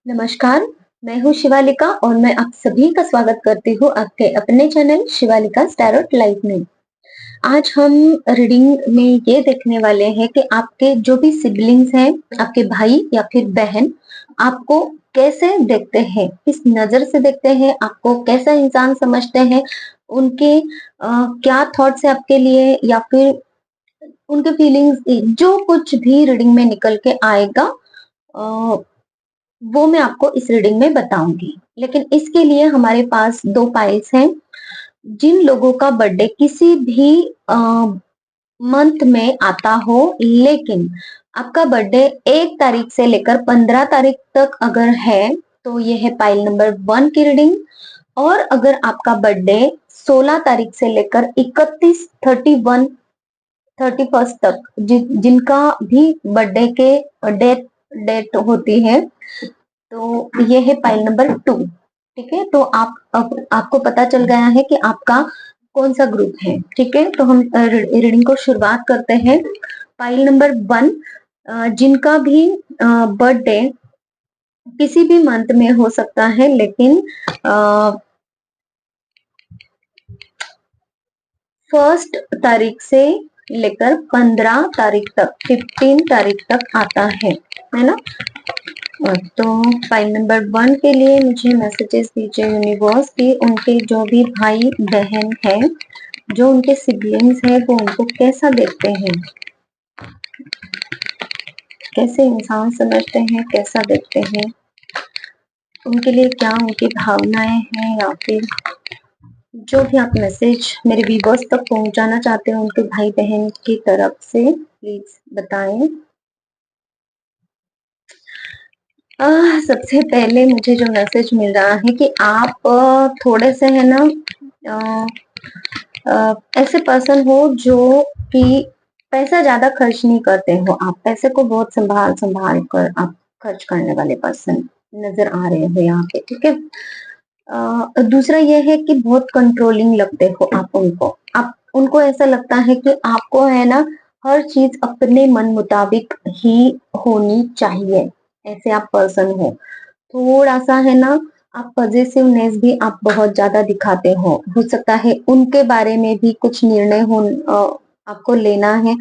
नमस्कार, मैं हूँ शिवालिका और मैं आप सभी का स्वागत करती हूँ आपके अपने चैनल शिवालिका टैरोट लाइव में। आज हम रीडिंग में ये देखने वाले हैं कि आपके जो भी सिबलिंग्स हैं, आपके भाई या फिर बहन, आपको कैसे देखते हैं, किस नजर से देखते हैं, आपको कैसा इंसान समझते हैं, उनके क्या थॉट्स है आपके लिए या फिर उनके फीलिंग्स, जो कुछ भी रीडिंग में निकल के आएगा वो मैं आपको इस रीडिंग में बताऊंगी। लेकिन इसके लिए हमारे पास 2 पाइल्स हैं। जिन लोगों का बर्थडे किसी भी मंथ में आता हो, लेकिन आपका बर्थडे 1 तारीख से लेकर 15 तारीख तक अगर है, तो ये है पाइल नंबर 1 की रीडिंग। और अगर आपका बर्थडे 16 तारीख से लेकर 31, 31, 31 तक जिनका भी बर्थडे के डेट डेट होती है, तो ये है पाइल नंबर 2। ठीक है, तो आप अब आपको पता चल गया है कि आपका कौन सा ग्रुप है। ठीक है, तो हम रीडिंग को शुरुआत करते हैं। पाइल नंबर 1, जिनका भी बर्थडे किसी भी मंथ में हो सकता है, लेकिन फर्स्ट तारीख से लेकर 15 तारीख तक, 15 तारीख तक आता है ना। तो फाइल नंबर 1 के लिए मुझे मैसेजेस दीजिए यूनिवर्स की, उनके जो भी भाई बहन है, जो उनके सिबलिंग्स है, वो उनको कैसा देखते हैं, कैसे इंसान समझते हैं, कैसा देखते हैं, उनके लिए क्या उनकी भावनाएं हैं, या फिर जो भी आप मैसेज मेरे व्यूवर्स तक पहुंचाना चाहते हैं उनके भाई बहन की तरफ से, प्लीज बताएं। सबसे पहले मुझे जो मैसेज मिल रहा है कि आप थोड़े से है ना, ऐसे पर्सन हो जो कि पैसा ज्यादा खर्च नहीं करते हो। आप पैसे को बहुत संभाल संभाल कर आप खर्च करने वाले पर्सन नजर आ रहे हो यहाँ पे। ठीक है, दूसरा ये है कि बहुत कंट्रोलिंग लगते हो आप उनको ऐसा लगता है कि आपको है ना हर चीज अपने मन मुताबिक ही होनी चाहिए। ऐसे आप पर्सन थोड़ा सा है ना, आप पॉजिटिवनेस भी आप बहुत ज्यादा दिखाते हो सकता है उनके बारे में भी कुछ निर्णय हो आपको लेना है।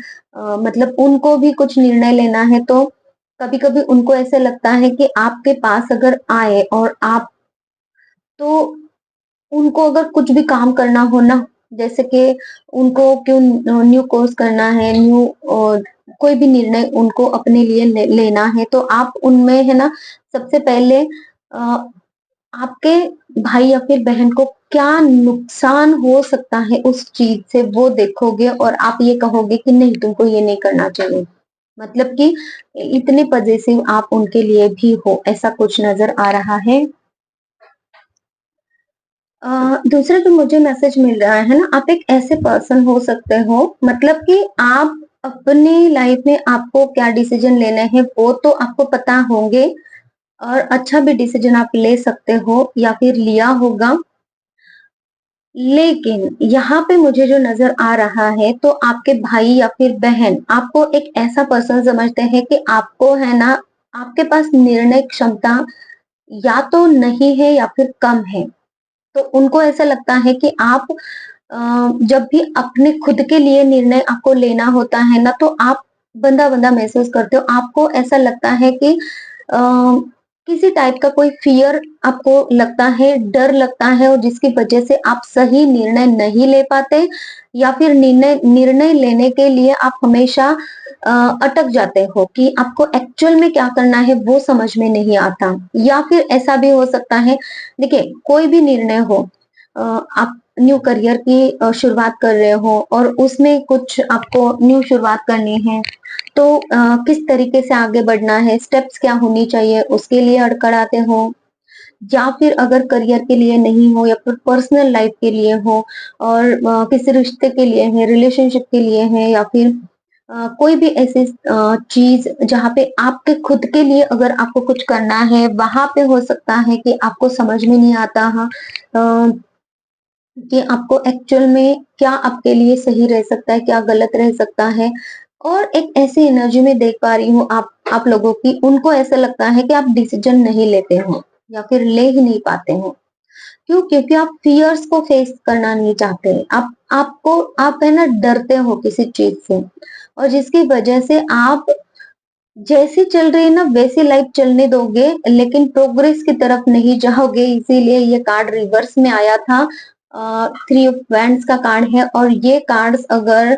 मतलब उनको भी कुछ निर्णय लेना है, तो कभी कभी उनको ऐसे लगता है कि आपके पास अगर आए और आप, तो उनको अगर कुछ भी काम करना हो ना, जैसे कि उनको क्यों न्यू कोर्स करना है, न्यू कोई भी निर्णय उनको अपने लिए लेना है, तो आप उनमें है ना सबसे पहले आपके भाई या फिर बहन को क्या नुकसान हो सकता है उस चीज से, वो देखोगे और आप ये कहोगे कि नहीं, तुमको ये नहीं करना चाहिए। मतलब कि इतने पजेसिव आप उनके लिए भी हो, ऐसा कुछ नजर आ रहा है। दूसरा जो मुझे मैसेज मिल रहा है ना, आप एक ऐसे पर्सन हो सकते हो, मतलब कि आप अपनी लाइफ में आपको क्या डिसीजन लेने हैं वो तो आपको पता होंगे, और अच्छा भी डिसीजन आप ले सकते हो या फिर लिया होगा। लेकिन यहाँ पे मुझे जो नजर आ रहा है, तो आपके भाई या फिर बहन आपको एक ऐसा पर्सन समझते हैं कि आपको है ना, आपके पास निर्णय क्षमता या तो नहीं है या फिर कम है। तो उनको ऐसा लगता है कि आप जब भी अपने खुद के लिए निर्णय आपको लेना होता है ना, तो आप बंधा बंधा महसूस करते हो। आपको ऐसा लगता है कि किसी टाइप का कोई फियर आपको लगता है, डर लगता है, और जिसकी वजह से आप सही निर्णय नहीं ले पाते, या फिर निर्णय निर्णय लेने के लिए आप हमेशा अटक जाते हो कि आपको एक्चुअल में क्या करना है वो समझ में नहीं आता। या फिर ऐसा भी हो सकता है, देखिए कोई भी निर्णय हो, आप न्यू करियर की शुरुआत कर रहे हो और उसमें कुछ आपको न्यू शुरुआत करनी है, तो किस तरीके से आगे बढ़ना है, स्टेप्स क्या होनी चाहिए, उसके लिए अड़कड़ाते हो। या फिर अगर करियर के लिए नहीं हो या फिर पर्सनल लाइफ के लिए हो, और किसी रिश्ते के लिए है, रिलेशनशिप के लिए है, या फिर कोई भी ऐसी चीज जहाँ पे आपके खुद के लिए अगर आपको कुछ करना है, वहां पे हो सकता है कि आपको समझ में नहीं आता। हाँ, कि आपको एक्चुअल में क्या आपके लिए सही रह सकता है, क्या गलत रह सकता है। और एक ऐसी एनर्जी में देख पा रही हूँ आप लोगों की, उनको ऐसा लगता है कि आप डिसीजन नहीं लेते हो या फिर ले ही नहीं पाते हो। क्यों? क्योंकि आप फियर्स को फेस करना नहीं चाहते। आप है ना डरते हो किसी चीज से, और जिसकी वजह से आप जैसी चल रही है ना वैसी लाइफ चलने दोगे, लेकिन प्रोग्रेस की तरफ नहीं जाओगे। इसीलिए ये कार्ड रिवर्स में आया था। थ्री ऑफ वैंड्स का कार्ड है, और ये कार्ड्स अगर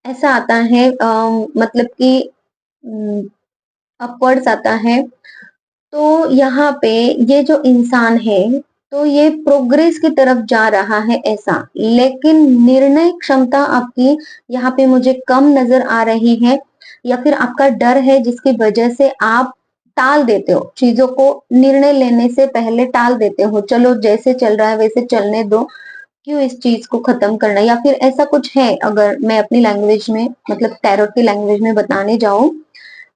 ऐसा आता है, मतलब कि अपवर्ड्स आता है, तो यहाँ पे ये जो इंसान है, तो ये प्रोग्रेस की तरफ जा रहा है ऐसा, लेकिन निर्णय क्षमता आपकी यहाँ पे मुझे कम नजर आ रही है, या फिर आपका डर है जिसकी वजह से आप टाल देते हो चीजों को, निर्णय लेने से पहले टाल देते हो, चलो जैसे चल रहा है वैसे चलने दो, क्यों इस चीज को खत्म करना, या फिर ऐसा कुछ है। अगर मैं अपनी लैंग्वेज में, मतलब टैरोट की लैंग्वेज में बताने जाऊं,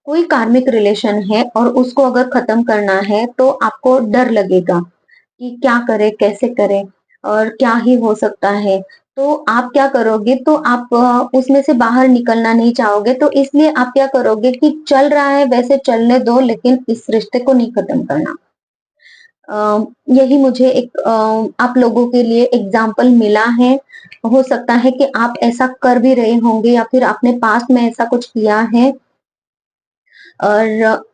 कोई कार्मिक रिलेशन है और उसको अगर खत्म करना है तो आपको डर लगेगा कि क्या करे, कैसे करे, और क्या ही हो सकता है। तो आप क्या करोगे, तो आप उसमें से बाहर निकलना नहीं चाहोगे, तो इसलिए आप क्या करोगे कि चल रहा है वैसे चलने दो, लेकिन इस रिश्ते को नहीं खत्म करना। यही मुझे एक आप लोगों के लिए एग्जाम्पल मिला है। हो सकता है कि आप ऐसा कर भी रहे होंगे, या फिर आपने पास्ट में ऐसा कुछ किया है, और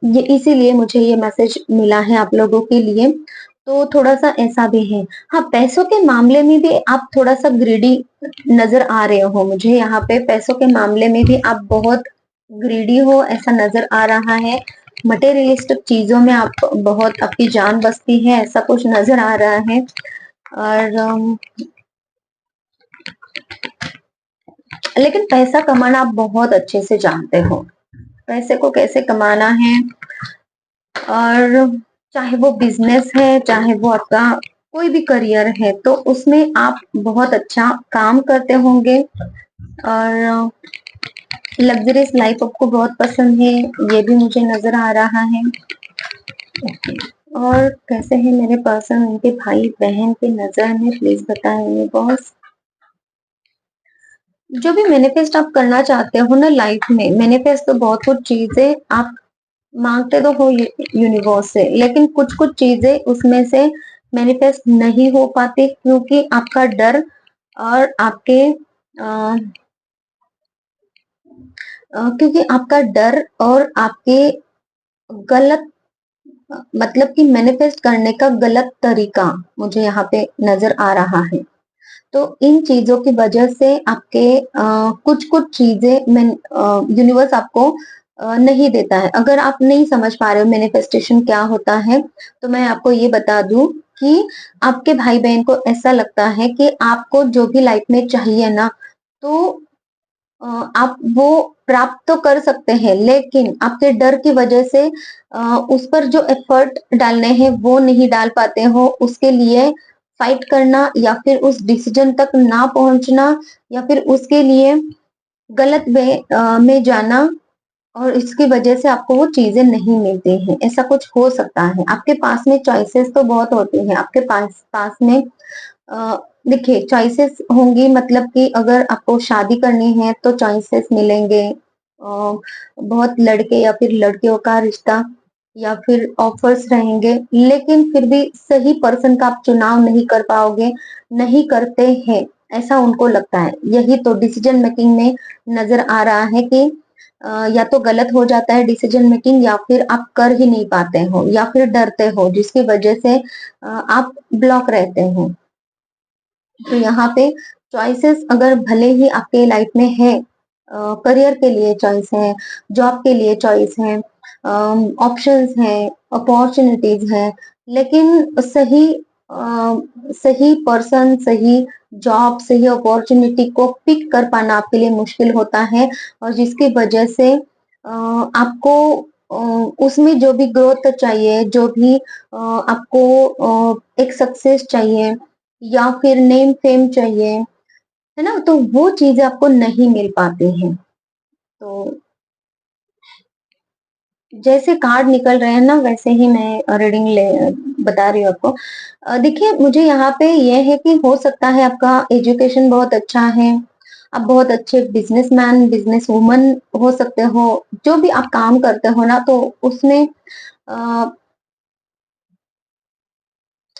ये इसीलिए मुझे ये मैसेज मिला है आप लोगों के लिए। तो थोड़ा सा ऐसा भी है। हाँ, पैसों के मामले में भी आप थोड़ा सा ग्रीडी नजर आ रहे हो मुझे, यहाँ पे पैसों के मामले में भी आप बहुत ग्रीडी हो ऐसा नजर आ रहा है। मटेरियलिस्टिक चीजों में आप बहुत, आपकी जान बसती है ऐसा कुछ नजर आ रहा है। और लेकिन पैसा कमाना आप बहुत अच्छे से जानते हो, पैसे को कैसे कमाना है। और चाहे वो बिजनेस है, चाहे वो आपका कोई भी करियर है, तो उसमें आप बहुत अच्छा काम करते होंगे। और लग्जरियस लाइफ आपको बहुत पसंद है, ये भी मुझे नजर आ रहा है। और कैसे है मेरे पर्सन उनके भाई बहन के नजर में, प्लीज बताएंगे बॉस। जो भी मैनिफेस्ट आप करना चाहते हो ना लाइफ में, मैनिफेस्ट तो बहुत कुछ चीजें आप मांगते तो हो यूनिवर्स से, लेकिन कुछ कुछ चीजें उसमें से मैनिफेस्ट नहीं हो पाती, क्योंकि आपका डर और आपके क्योंकि आपका डर और आपके गलत, मतलब कि मैनिफेस्ट करने का गलत तरीका मुझे यहाँ पे नजर आ रहा है। तो इन चीजों की वजह से आपके कुछ कुछ चीजें यूनिवर्स आपको नहीं देता है। अगर आप नहीं समझ पा रहे हो मैनिफेस्टेशन क्या होता है, तो मैं आपको ये बता दूं कि आपके भाई बहन को ऐसा लगता है कि आपको जो भी लाइफ में चाहिए ना, तो आप वो प्राप्त तो कर सकते हैं, लेकिन आपके डर की वजह से उस पर जो एफर्ट डालने हैं वो नहीं डाल पाते हो। उसके लिए फाइट करना, या फिर उस डिसीजन तक ना पहुंचना, या फिर उसके लिए गलत वे में जाना, और इसकी वजह से आपको वो चीजें नहीं मिलती हैं। ऐसा कुछ हो सकता है। आपके पास में चॉइसेस तो बहुत होती हैं, आपके पास पास में देखिए चॉइसेस होंगी, मतलब कि अगर आपको शादी करनी है तो चॉइसेस मिलेंगे। बहुत लड़के या फिर लड़कियों का रिश्ता, या फिर ऑफर्स रहेंगे, लेकिन फिर भी सही पर्सन का आप चुनाव नहीं कर पाओगे, नहीं करते हैं ऐसा उनको लगता है। यही तो डिसीजन मेकिंग में नजर आ रहा है कि या तो गलत हो जाता है डिसीजन मेकिंग, या फिर आप कर ही नहीं पाते हो, या फिर डरते हो, जिसकी वजह से आप ब्लॉक रहते हो। तो यहाँ पे चॉइसेस अगर भले ही आपके लाइफ में है, करियर के लिए चॉइस है, जॉब के लिए चॉइस है, ऑप्शंस है, अपॉर्चुनिटीज है, लेकिन सही पर्सन, सही जॉब, सही अपॉर्चुनिटी को पिक कर पाना आपके लिए मुश्किल होता है, और जिसकी वजह से आपको उसमें जो भी ग्रोथ चाहिए, जो भी आपको एक सक्सेस चाहिए, या फिर नेम फेम चाहिए, है ना, तो वो चीजें आपको नहीं मिल पाती हैं। तो जैसे कार्ड निकल रहे हैं ना, वैसे ही मैं रीडिंग ले बता रही हूँ आपको। देखिए मुझे यहाँ पे ये है कि हो सकता है आपका एजुकेशन बहुत अच्छा है, आप बहुत अच्छे बिजनेसमैन, बिजनेस वुमन हो सकते हो। जो भी आप काम करते हो ना, तो उसमें अ,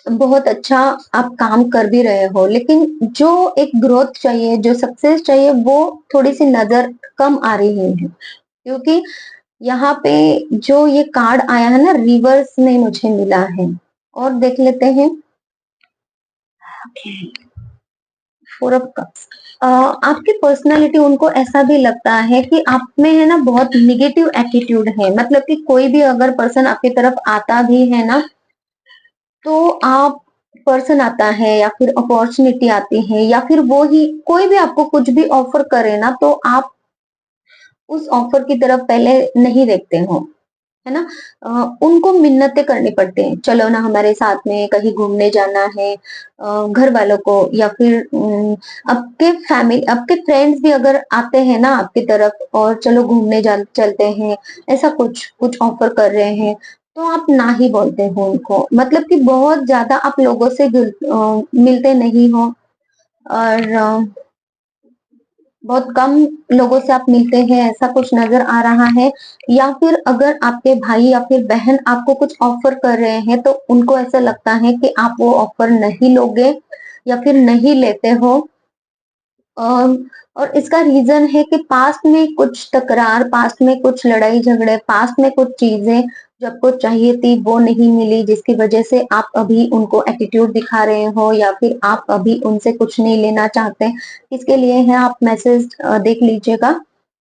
बहुत अच्छा आप काम कर भी रहे हो, लेकिन जो एक ग्रोथ चाहिए, जो सक्सेस चाहिए, वो थोड़ी-सी नज़र कम आ रही है। क्योंकि यहाँ पे जो ये कार्ड आया है ना, रिवर्स में मुझे मिला है। और देख लेते हैं। Four of cups. आपकी पर्सनालिटी, उनको ऐसा भी लगता है कि आप में है ना बहुत निगेटिव एटीट्यूड है। मतलब कि कोई भी अगर पर्सन आपकी तरफ आता भी है ना, तो आप पर्सन आता है या फिर अपॉर्चुनिटी आती है या फिर वो ही कोई भी आपको कुछ भी ऑफर करे ना, तो आप उस ऑफर की तरफ पहले नहीं देखते हो, है ना? उनको मिन्नतें करनी पड़ती हैं, चलो ना हमारे साथ में कहीं घूमने जाना है। घर वालों को या फिर आपके फैमिली, आपके फ्रेंड्स भी अगर आते हैं ना आपकी तरफ और चलो घूमने जा चलते हैं, ऐसा कुछ कुछ ऑफर कर रहे हैं, तो आप ना ही बोलते हो उनको। मतलब कि बहुत ज्यादा आप लोगों से मिलते नहीं हो, और बहुत कम लोगों से आप मिलते हैं, ऐसा कुछ नजर आ रहा है। या फिर अगर आपके भाई या फिर बहन आपको कुछ ऑफर कर रहे हैं, तो उनको ऐसा लगता है कि आप वो ऑफर नहीं लोगे या फिर नहीं लेते हो। अ, और इसका रीजन है कि पास्ट में कुछ तकरार, पास्ट में कुछ लड़ाई झगड़े, पास्ट में कुछ चीजें जो आपको चाहिए थी वो नहीं मिली, जिसकी वजह से आप अभी उनको एटीट्यूड दिखा रहे हो या फिर आप अभी उनसे कुछ नहीं लेना चाहते। इसके लिए है, आप मैसेज देख लीजिएगा।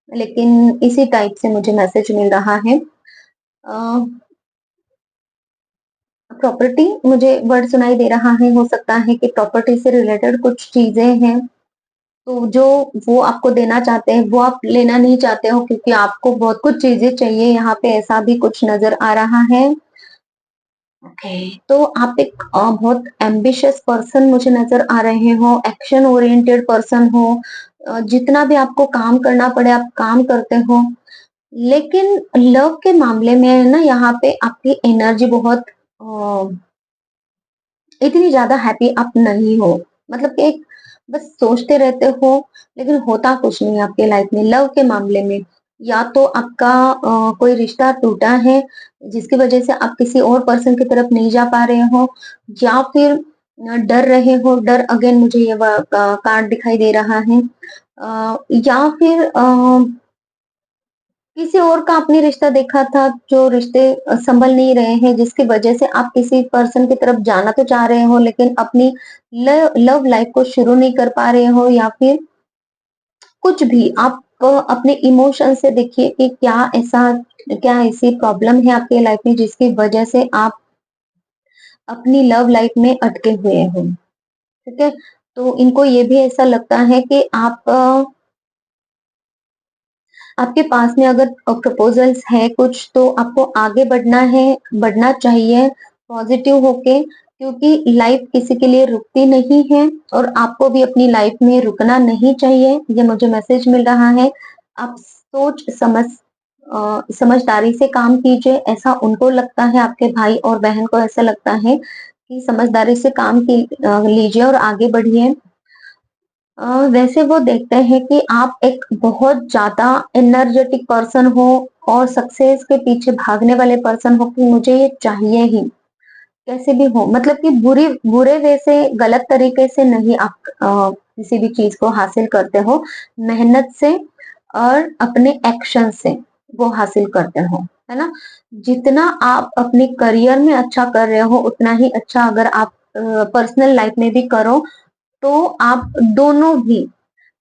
लेकिन इसी टाइप से मुझे मैसेज मिल रहा है। प्रॉपर्टी, मुझे वर्ड सुनाई दे रहा है, हो सकता है कि प्रॉपर्टी से रिलेटेड कुछ चीजें हैं, तो जो वो आपको देना चाहते हैं वो आप लेना नहीं चाहते हो, क्योंकि आपको बहुत कुछ चीजें चाहिए। यहाँ पे ऐसा भी कुछ नजर आ रहा है। ओके, तो आप एक बहुत एम्बिशियस पर्सन मुझे नजर आ रहे हो, एक्शन ओरिएंटेड पर्सन हो। जितना भी आपको काम करना पड़े आप काम करते हो। लेकिन लव के मामले में ना, यहाँ पे आपकी एनर्जी बहुत इतनी ज्यादा हैप्पी आप नहीं हो। मतलब कि एक बस सोचते रहते हो, लेकिन होता कुछ नहीं है आपके लाइफ में लव के मामले में। या तो आपका कोई रिश्ता टूटा है, जिसकी वजह से आप किसी और पर्सन की तरफ नहीं जा पा रहे हो, या फिर डर रहे हो। डर, अगेन मुझे ये कार्ड दिखाई दे रहा है। या फिर किसी और का आपने रिश्ता देखा था, जो रिश्ते संभल नहीं रहे हैं, जिसकी वजह से आप किसी पर्सन की तरफ जाना तो चाह रहे हो, लेकिन अपनी लव लाइफ को शुरू नहीं कर पा रहे हो। या फिर कुछ भी आप अपने इमोशन से देखिए कि क्या ऐसी प्रॉब्लम है आपके लाइफ में, जिसकी वजह से आप अपनी लव लाइफ में अटके हुए हो। ठीक है, तो इनको ये भी ऐसा लगता है कि आपके पास में अगर प्रपोजल्स है कुछ, तो आपको आगे बढ़ना है, बढ़ना चाहिए पॉजिटिव होके, क्योंकि लाइफ किसी के लिए रुकती नहीं है और आपको भी अपनी लाइफ में रुकना नहीं चाहिए। ये मुझे मैसेज मिल रहा है। आप सोच समझदारी से काम कीजिए, ऐसा उनको लगता है। आपके भाई और बहन को ऐसा लगता है कि समझदारी से लीजिए और आगे बढ़िए। वैसे वो देखते हैं कि आप एक बहुत ज्यादा एनर्जेटिक पर्सन हो और सक्सेस के पीछे भागने वाले पर्सन हो, कि मुझे ये चाहिए ही कैसे भी हो। मतलब कि बुरे वे से, गलत तरीके से नहीं आप किसी भी चीज को हासिल करते हो, मेहनत से और अपने एक्शन से वो हासिल करते हो, है ना? जितना आप अपने करियर में अच्छा कर रहे हो, उतना ही अच्छा अगर आप पर्सनल लाइफ में भी करो, तो आप दोनों भी,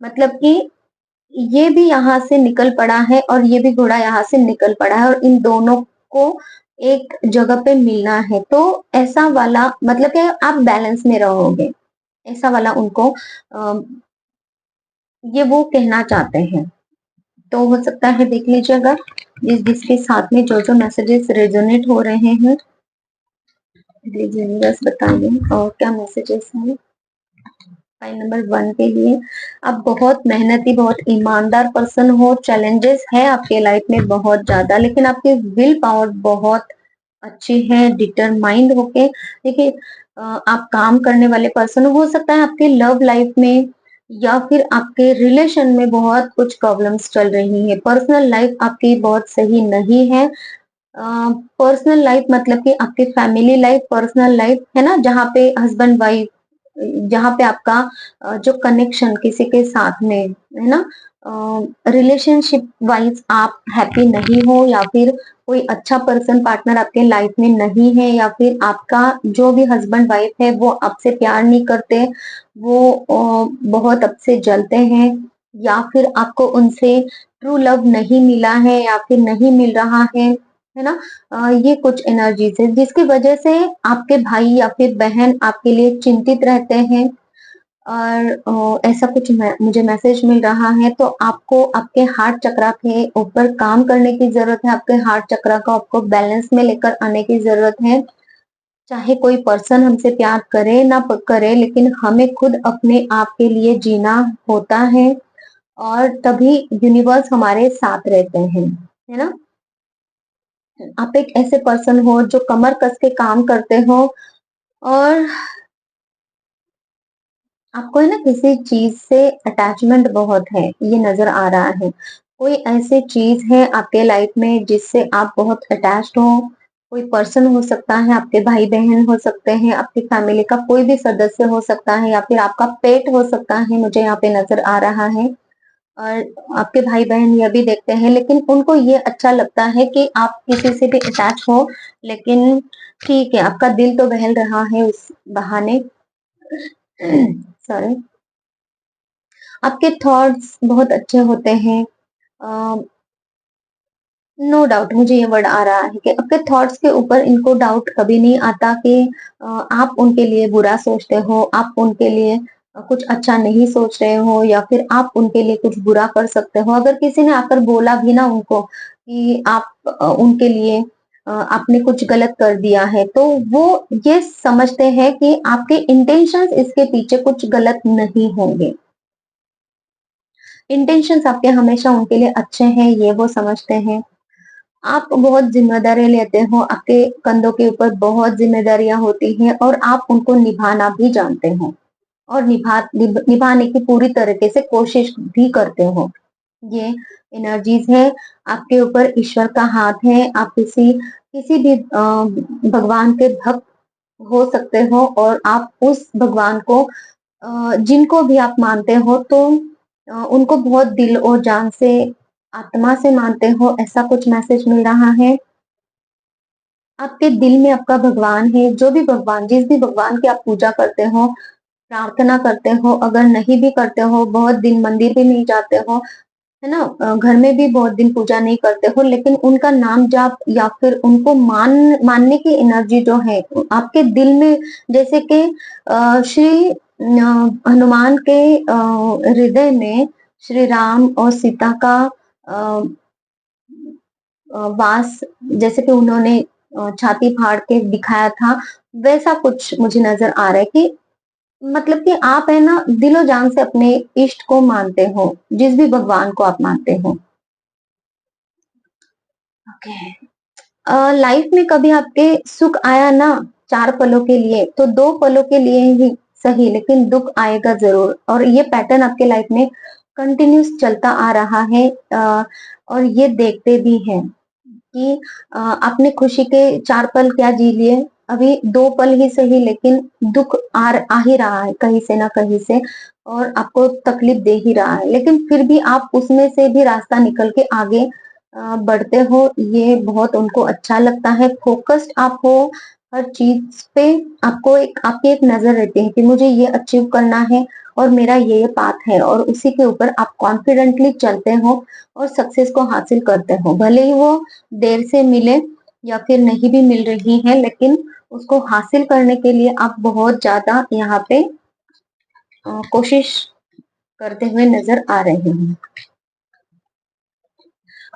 मतलब कि ये भी यहाँ से निकल पड़ा है और ये भी घोड़ा यहाँ से निकल पड़ा है, और इन दोनों को एक जगह पे मिलना है। तो ऐसा वाला, मतलब कि आप बैलेंस में रहोगे, ऐसा वाला उनको अ, ये वो कहना चाहते हैं। तो हो सकता है, देख लीजिएगा जिसके साथ में जो जो मैसेजेस रेजोनेट हो रहे हैं, प्लीज यूनिवर्स बताइए और क्या मैसेजेस हैं। फाइल नंबर 1 के लिए, आप बहुत मेहनती, बहुत ईमानदार पर्सन हो। चैलेंजेस है आपके लाइफ में बहुत ज्यादा, लेकिन आपकी विल पावर बहुत अच्छी है, डिटरमाइंड होके। देखिए, आप काम करने वाले पर्सन हो सकता है आपके लव लाइफ में या फिर आपके रिलेशन में बहुत कुछ प्रॉब्लम्स चल रही है, पर्सनल लाइफ आपकी बहुत सही नहीं है। पर्सनल लाइफ मतलब कि आपकी फैमिली लाइफ, पर्सनल लाइफ है ना, जहाँ पे हस्बैंड वाइफ, जहाँ पे आपका जो कनेक्शन किसी के साथ में है ना, रिलेशनशिप वाइज आप हैप्पी नहीं हो, या फिर कोई अच्छा पर्सन पार्टनर आपके लाइफ में नहीं है, या फिर आपका जो भी हस्बैंड वाइफ है वो आपसे प्यार नहीं करते, वो बहुत आपसे जलते हैं, या फिर आपको उनसे ट्रू लव नहीं मिला है या फिर नहीं मिल रहा है ना। ये कुछ एनर्जीज है जिसकी वजह से आपके भाई या फिर बहन आपके लिए चिंतित रहते हैं, और ऐसा कुछ मुझे मैसेज मिल रहा है। तो आपको आपके हार्ट चक्रा के ऊपर काम करने की जरूरत है, आपके हार्ट चक्रा को आपको बैलेंस में लेकर आने की जरूरत है। चाहे कोई पर्सन हमसे प्यार करे ना करे, लेकिन हमें खुद अपने आप के लिए जीना होता है, और तभी यूनिवर्स हमारे साथ रहते हैं, है ना। आप एक ऐसे पर्सन हो जो कमर कस के काम करते हो, और आपको है ना किसी चीज से अटैचमेंट बहुत है, ये नजर आ रहा है। कोई ऐसी चीज है आपके लाइफ में जिससे आप बहुत अटैच्ड हो। कोई पर्सन हो सकता है, आपके भाई बहन हो सकते हैं, आपकी फैमिली का कोई भी सदस्य हो सकता है, या फिर आपका पेट हो सकता है, मुझे यहाँ पे नजर आ रहा है। और आपके भाई बहन यह भी देखते हैं, लेकिन उनको ये अच्छा लगता है कि आप किसी से भी अटैच हो, लेकिन ठीक है, आपका दिल तो बहल रहा है उस बहाने। सॉरी। आपके थॉट्स बहुत अच्छे होते हैं। नो डाउट, मुझे ये वर्ड आ रहा है कि आपके थॉट्स के ऊपर इनको डाउट कभी नहीं आता कि आप उनके लिए बुरा सोचते हो, आप उनके लिए कुछ अच्छा नहीं सोच रहे हो, या फिर आप उनके लिए कुछ बुरा कर सकते हो। अगर किसी ने आकर बोला भी ना उनको कि आप उनके लिए आपने कुछ गलत कर दिया है, तो वो ये समझते हैं कि आपके इंटेंशंस इसके पीछे कुछ गलत नहीं होंगे। इंटेंशंस आपके हमेशा उनके लिए अच्छे हैं, ये वो समझते हैं। आप बहुत जिम्मेदारी लेते हो, आपके कंधों के ऊपर बहुत जिम्मेदारियां होती हैं, और आप उनको निभाना भी जानते हो, और निभाने की पूरी तरीके से कोशिश भी करते हो। ये एनर्जीज है, आपके ऊपर ईश्वर का हाथ है। आप किसी किसी भी भगवान के भक्त हो सकते हो, और आप उस भगवान को जिनको भी आप मानते हो, तो उनको बहुत दिल और जान से, आत्मा से मानते हो, ऐसा कुछ मैसेज मिल रहा है। आपके दिल में आपका भगवान है, जो भी भगवान, जिस भी भगवान की आप पूजा करते हो, प्रार्थना करते हो, अगर नहीं भी करते हो, बहुत दिन मंदिर भी नहीं जाते हो, है ना, घर में भी बहुत दिन पूजा नहीं करते हो, लेकिन उनका नाम जाप या फिर उनको मानने की एनर्जी जो है आपके दिल में, जैसे कि श्री हनुमान के हृदय में श्री राम और सीता का अ, वास, जैसे कि उन्होंने छाती फाड़ के दिखाया था, वैसा कुछ मुझे नजर आ रहा है कि मतलब कि आप है ना दिलो जान से अपने इष्ट को मानते हो, जिस भी भगवान को आप मानते हो। ओके। लाइफ में कभी आपके सुख आया ना, 4 पलों के लिए, तो 2 पलों के लिए ही सही, लेकिन दुख आएगा जरूर, और ये पैटर्न आपके लाइफ में कंटिन्यूस चलता आ रहा है। और ये देखते भी हैं कि आपने खुशी के 4 पल क्या जी लिए, अभी 2 पल ही सही, लेकिन दुख आ ही रहा है कहीं से ना कहीं से, और आपको तकलीफ दे ही रहा है, लेकिन फिर भी आप उसमें से भी रास्ता निकल के आगे बढ़ते हो। ये बहुत उनको अच्छा लगता है। फोकस्ड आप हो हर चीज पे, आपको एक आपकी एक नजर रहती है कि मुझे ये अचीव करना है, और मेरा ये पाथ है, और उसी के ऊपर आप कॉन्फिडेंटली चलते हो, और सक्सेस को हासिल करते हो, भले ही वो देर से मिले या फिर नहीं भी मिल रही है, लेकिन उसको हासिल करने के लिए आप बहुत ज्यादा यहाँ पे कोशिश करते हुए नजर आ रहे हैं।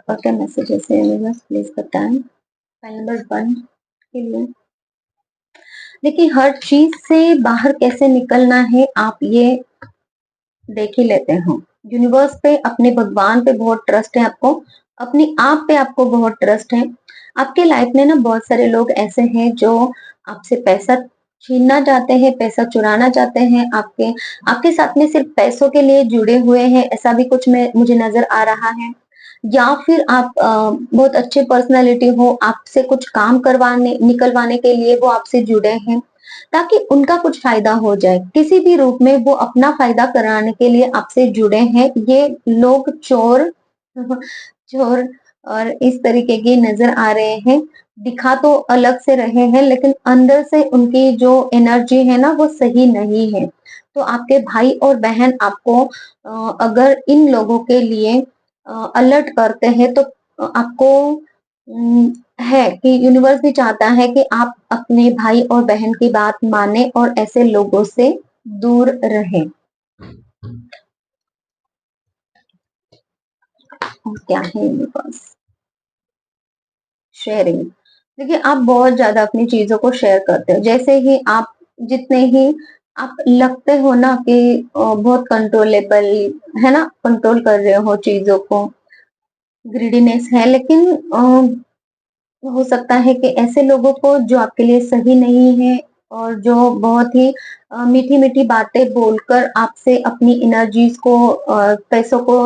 और क्या मैसेजेस है यूनिवर्स, प्लीज बताएं। फाइल नंबर 1 के लिए देखिए, हर चीज से बाहर कैसे निकलना है आप ये देख ही लेते हो। यूनिवर्स पे, अपने भगवान पे बहुत ट्रस्ट है आपको, अपनी आप पे आपको बहुत ट्रस्ट है। आपके लाइफ में ना बहुत सारे लोग ऐसे हैं जो आपसे पैसा छीनना चाहते हैं, पैसा चुराना चाहते हैं, आपके आपके साथ में सिर्फ पैसों के लिए जुड़े हुए हैं, ऐसा भी कुछ में मुझे नजर आ रहा है। या फिर आप बहुत अच्छे पर्सनालिटी हो, आपसे कुछ काम करवाने निकलवाने के लिए वो आपसे जुड़े हैं, ताकि उनका कुछ फायदा हो जाए। किसी भी रूप में वो अपना फायदा कराने के लिए आपसे जुड़े हैं। ये लोग चोर चोर और इस तरीके के नजर आ रहे हैं। दिखा तो अलग से रहे हैं, लेकिन अंदर से उनकी जो एनर्जी है ना वो सही नहीं है। तो आपके भाई और बहन आपको अगर इन लोगों के लिए अलर्ट करते हैं, तो आपको है कि यूनिवर्स भी चाहता है कि आप अपने भाई और बहन की बात माने और ऐसे लोगों से दूर रहें। और क्या है यूनिवर्स? शेयरिंग। देखिए, आप बहुत ज्यादा अपनी चीजों को शेयर करते हो। जैसे ही आप जितने ही आप लगते हो ना कि बहुत कंट्रोलेबल है ना, कंट्रोल कर रहे हो चीजों को, ग्रीडीनेस है, लेकिन हो सकता है कि ऐसे लोगों को जो आपके लिए सही नहीं है और जो बहुत ही मीठी मीठी बातें बोलकर आपसे अपनी एनर्जीज को पैसों को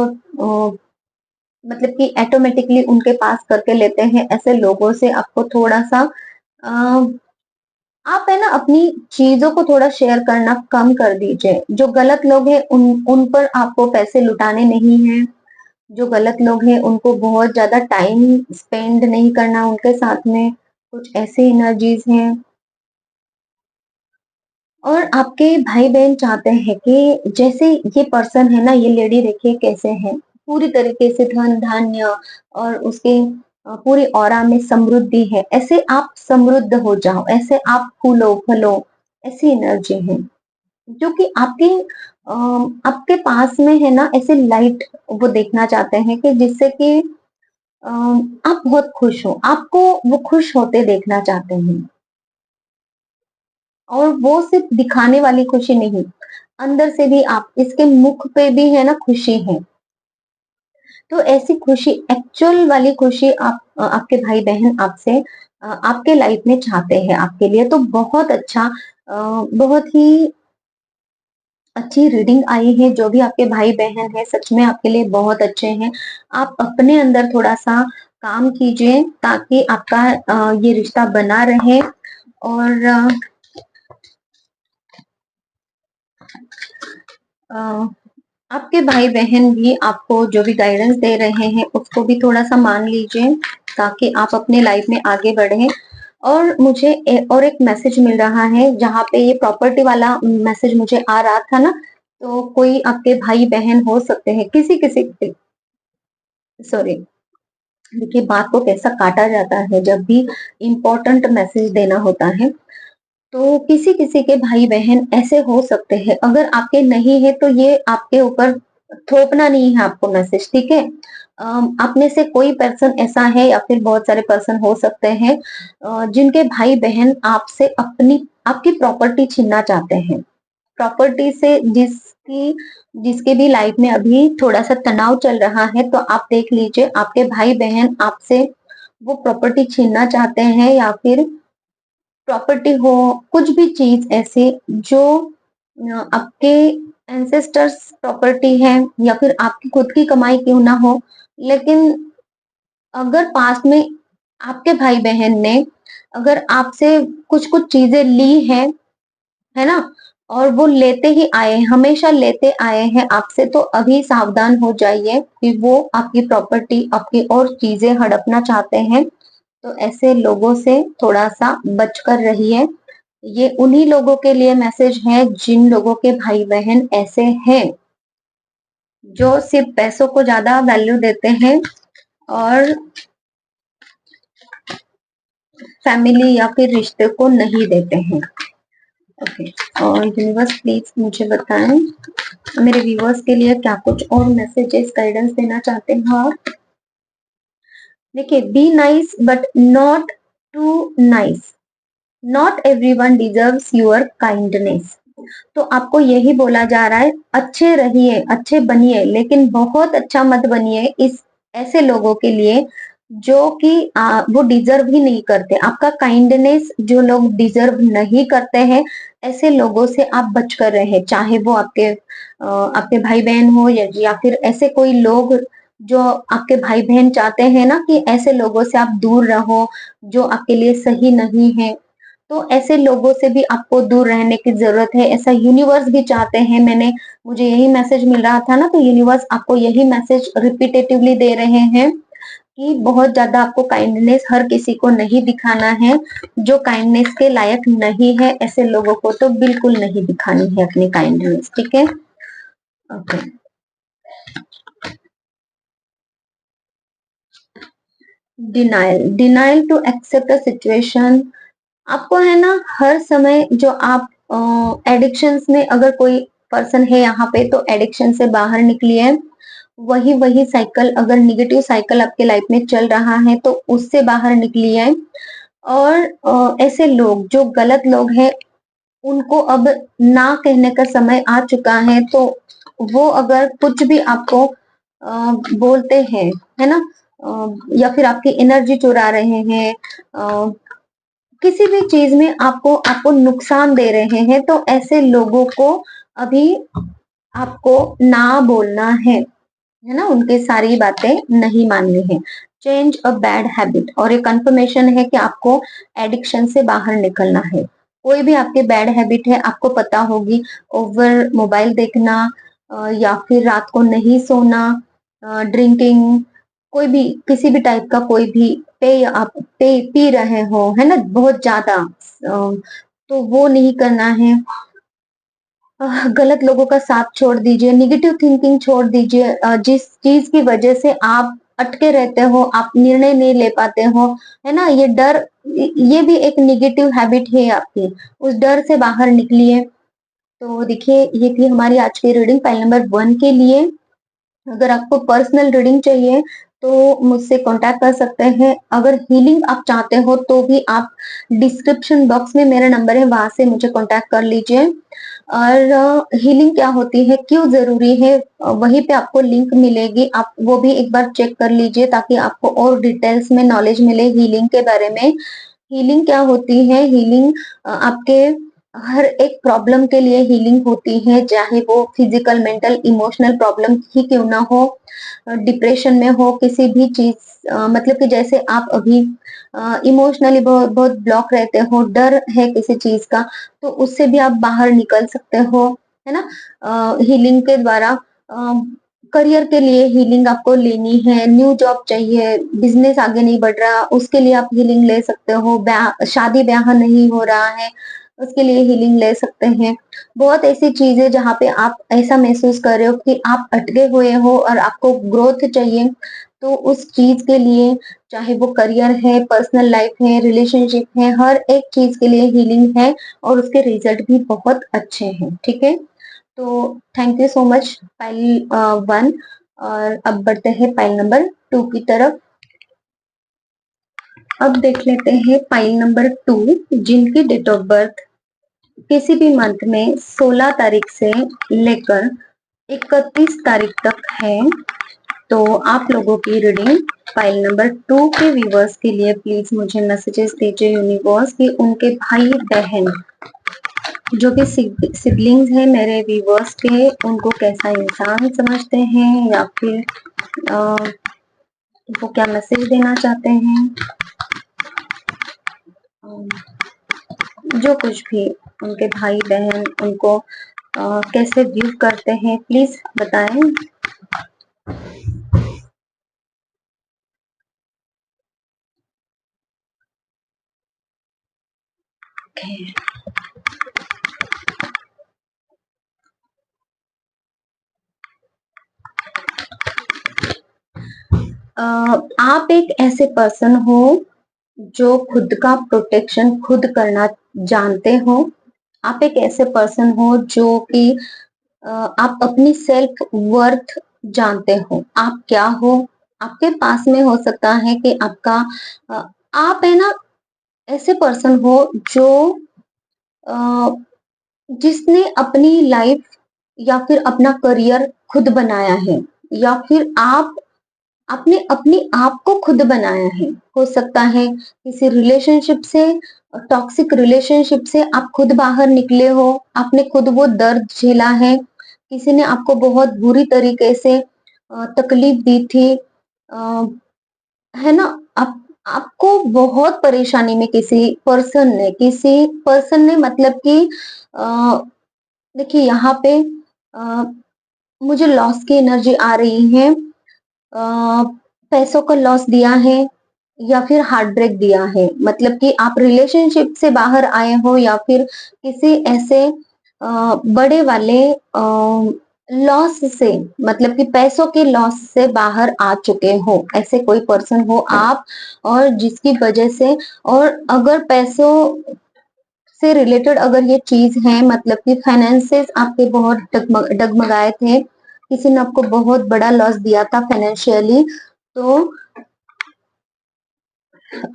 मतलब कि ऑटोमेटिकली उनके पास करके लेते हैं, ऐसे लोगों से आपको थोड़ा सा अ, आप है ना अपनी चीजों को थोड़ा शेयर करना कम कर दीजिए। जो गलत लोग हैं उन पर आपको पैसे लुटाने नहीं है। जो गलत लोग हैं उनको बहुत ज्यादा टाइम स्पेंड नहीं करना उनके साथ में। कुछ ऐसी एनर्जीज हैं। और आपके भाई बहन चाहते हैं कि जैसे ये पर्सन है ना, ये लेडी देखिए कैसे है, पूरी तरीके से धन धान्य और उसके पूरी ऑरा में समृद्धि है। ऐसे आप समृद्ध हो जाओ, ऐसे आप फूलो फलो, ऐसी एनर्जी है जो कि आपके पास में है ना, ऐसे लाइट वो देखना चाहते हैं कि जिससे कि आप बहुत खुश हो, आपको वो खुश होते देखना चाहते हैं। और वो सिर्फ दिखाने वाली खुशी नहीं, अंदर से भी आप इसके मुख पे भी है ना खुशी है। तो ऐसी खुशी, एक्चुअल वाली खुशी आपके भाई बहन आपसे आपके लाइफ में चाहते हैं आपके लिए। तो बहुत अच्छा, बहुत ही अच्छी रीडिंग आई है। जो भी आपके भाई बहन है सच में आपके लिए बहुत अच्छे हैं। आप अपने अंदर थोड़ा सा काम कीजिए ताकि आपका ये रिश्ता बना रहे। और अ, आपके भाई बहन भी आपको जो भी गाइडेंस दे रहे हैं उसको भी थोड़ा सा मान लीजिए ताकि आप अपने लाइफ में आगे बढ़े। और मुझे और एक मैसेज मिल रहा है जहाँ पे ये प्रॉपर्टी वाला मैसेज मुझे आ रहा था ना, तो कोई आपके भाई बहन हो सकते हैं, किसी किसी, सॉरी, देखिए बात को कैसा काटा जाता है जब भी इम्पोर्टेंट मैसेज देना होता है। तो किसी किसी के भाई बहन ऐसे हो सकते हैं। अगर आपके नहीं है तो ये आपके ऊपर थोपना नहीं है आपको मैसेज, ठीक है। आप में से कोई पर्सन ऐसा है या फिर बहुत सारे पर्सन हो सकते हैं जिनके भाई बहन आपसे अपनी आपकी प्रॉपर्टी छीनना चाहते हैं। प्रॉपर्टी से जिसके भी लाइफ में अभी थोड़ा सा तनाव चल रहा है, तो आप देख लीजिए आपके भाई बहन आपसे वो प्रॉपर्टी छीनना चाहते हैं, या फिर प्रॉपर्टी हो, कुछ भी चीज ऐसी जो आपके एंसेस्टर्स प्रॉपर्टी है या फिर आपकी खुद की कमाई क्यों ना हो, लेकिन अगर पास में आपके भाई बहन ने अगर आपसे कुछ कुछ चीजें ली है ना, और वो लेते ही आए, हमेशा लेते आए हैं आपसे, तो अभी सावधान हो जाइए कि वो आपकी प्रॉपर्टी, आपकी और चीजें हड़पना चाहते हैं। तो ऐसे लोगों से थोड़ा सा बचकर रहिए। ये उन्हीं लोगों के लिए मैसेज है जिन लोगों के भाई बहन ऐसे हैं जो सिर्फ पैसों को ज्यादा वैल्यू देते हैं और फैमिली या फिर रिश्ते को नहीं देते हैं। ओके, और यूनिवर्स प्लीज मुझे बताएं मेरे व्यूअर्स के लिए क्या कुछ और मैसेजेस गाइडेंस देना चाहते हैं आप। देखिए, be nice but not too nice, not everyone deserves your kindness. तो आपको यही बोला जा रहा है, अच्छे रहिए, अच्छे बनिए, लेकिन बहुत अच्छा मत बनिए इस ऐसे लोगों के लिए जो कि वो डिजर्व ही नहीं करते। आपका काइंडनेस जो लोग डिजर्व नहीं करते हैं, ऐसे लोगों से आप बच कर रहे, चाहे वो आपके भाई बहन हो या फिर ऐसे कोई लोग जो आपके भाई बहन चाहते हैं ना कि ऐसे लोगों से आप दूर रहो जो आपके लिए सही नहीं है। तो ऐसे लोगों से भी आपको दूर रहने की जरूरत है, ऐसा यूनिवर्स भी चाहते हैं। मुझे यही मैसेज मिल रहा था ना, तो यूनिवर्स आपको यही मैसेज रिपीटेटिवली दे रहे हैं कि बहुत ज्यादा आपको काइंडनेस हर किसी को नहीं दिखाना है। जो काइंडनेस के लायक नहीं है, ऐसे लोगों को तो बिल्कुल नहीं दिखानी है अपनी काइंडनेस। ठीक है, okay. Denial, denial to accept a situation. आपको है ना हर समय जो आप एडिक्शंस में, अगर कोई पर्सन है यहाँ पे तो एडिक्शन से बाहर निकलिए। वही वही साइकिल, अगर निगेटिव साइकिल आपके लाइफ में चल रहा है तो उससे बाहर निकलिए। और ऐसे लोग जो गलत लोग हैं उनको अब ना कहने का समय आ चुका है। तो वो अगर कुछ भी आपको बोलते हैं, है ना, या फिर आपकी एनर्जी चुरा रहे हैं, किसी भी चीज में आपको आपको नुकसान दे रहे हैं, तो ऐसे लोगों को अभी आपको ना बोलना है ना, उनकी सारी बातें नहीं माननी है। चेंज अ बैड हैबिट, और ये कंफर्मेशन है कि आपको एडिक्शन से बाहर निकलना है। कोई भी आपके बैड हैबिट है, आपको पता होगी, ओवर मोबाइल देखना, या फिर रात को नहीं सोना, ड्रिंकिंग, कोई भी किसी भी टाइप का कोई भी पेय आप पी रहे हो, है ना, बहुत ज्यादा, तो वो नहीं करना है। गलत लोगों का साथ छोड़ दीजिए, निगेटिव थिंकिंग छोड़ दीजिए। जिस चीज की वजह से आप अटके रहते हो, आप निर्णय नहीं ले पाते हो, है ना, ये डर, ये भी एक निगेटिव हैबिट है आपकी। उस डर से बाहर निकलिए। तो देखिए, ये थी हमारी आज की रीडिंग फाइल नंबर 1 के लिए। अगर आपको पर्सनल रीडिंग चाहिए तो मुझसे कांटेक्ट कर सकते हैं। अगर हीलिंग आप चाहते हो तो भी आप डिस्क्रिप्शन बॉक्स में मेरा नंबर है, वहां से मुझे कांटेक्ट कर लीजिए। और हीलिंग क्या होती है, क्यों जरूरी है, वहीं पे आपको लिंक मिलेगी, आप वो भी एक बार चेक कर लीजिए ताकि आपको और डिटेल्स में नॉलेज मिले हीलिंग के बारे में। हीलिंग क्या होती है, हीलिंग आपके हर एक प्रॉब्लम के लिए हीलिंग होती है, चाहे वो फिजिकल, मेंटल, इमोशनल प्रॉब्लम ही क्यों ना हो, डिप्रेशन में हो, किसी भी चीज, मतलब कि जैसे आप अभी इमोशनली बहुत बहुत ब्लॉक रहते हो, डर है किसी चीज का, तो उससे भी आप बाहर निकल सकते हो, है ना, हीलिंग के द्वारा। करियर के लिए हीलिंग आपको लेनी है, न्यू जॉब चाहिए, बिजनेस आगे नहीं बढ़ रहा, उसके लिए आप हीलिंग ले सकते हो, शादी ब्याह नहीं हो रहा है, उसके लिए हीलिंग ले सकते हैं। बहुत ऐसी चीजें जहाँ पे आप ऐसा महसूस कर रहे हो कि आप अटके हुए हो और आपको ग्रोथ चाहिए, तो उस चीज के लिए, चाहे वो करियर है, पर्सनल लाइफ है, रिलेशनशिप है, हर एक चीज के लिए हीलिंग है। और उसके रिजल्ट भी बहुत अच्छे हैं। ठीक है, तो thank you so much file 1। और अब बढ़ते हैं फाइल नंबर 2 की तरफ। अब देख लेते हैं फाइल नंबर 2, जिनकी डेट ऑफ बर्थ किसी भी मंथ में 16 तारीख से लेकर 31 तारीख तक है। तो आप लोगों की रीडिंग फाइल नंबर 2 के व्यूवर्स के लिए प्लीज मुझे मैसेजेस दीजिए यूनिवर्स कि उनके भाई बहन जो भी सिबलिंग्स हैं मेरे व्यूवर्स के, उनको कैसा इंसान समझते हैं, या फिर वो क्या मैसेज देना चाहते हैं, जो कुछ भी उनके भाई बहन उनको कैसे व्यू करते हैं, प्लीज बताएं। Okay. आप एक ऐसे पर्सन हो जो खुद का प्रोटेक्शन खुद करना जानते हो। आप एक ऐसे पर्सन हो जो कि आप अपनी सेल्फ वर्थ जानते हो, आप क्या हो। आपके पास में हो सकता है कि अ, आप है ना ऐसे पर्सन हो जो अ, जिसने अपनी लाइफ या फिर अपना करियर खुद बनाया है, या फिर आप आपने अपनी आप को खुद बनाया है। हो सकता है किसी रिलेशनशिप से, टॉक्सिक रिलेशनशिप से आप खुद बाहर निकले हो, आपने खुद वो दर्द झेला है, किसी ने आपको बहुत बुरी तरीके से तकलीफ दी थी, है ना? आप आपको बहुत परेशानी में किसी पर्सन ने मतलब कि अ, देखिए यहाँ पे अ, मुझे लॉस की एनर्जी आ रही है। पैसों का लॉस दिया है या फिर हार्ट ब्रेक दिया है, मतलब कि आप रिलेशनशिप से बाहर आए हो या फिर किसी ऐसे बड़े वाले लॉस से, मतलब कि पैसों के लॉस से बाहर आ चुके हो, ऐसे कोई पर्सन हो आप, और जिसकी वजह से, और अगर पैसों से रिलेटेड अगर ये चीज है, मतलब कि फाइनेंसेस आपके बहुत डगमगाए थे, किसी ने आपको बहुत बड़ा लॉस दिया था फाइनेंशियली, तो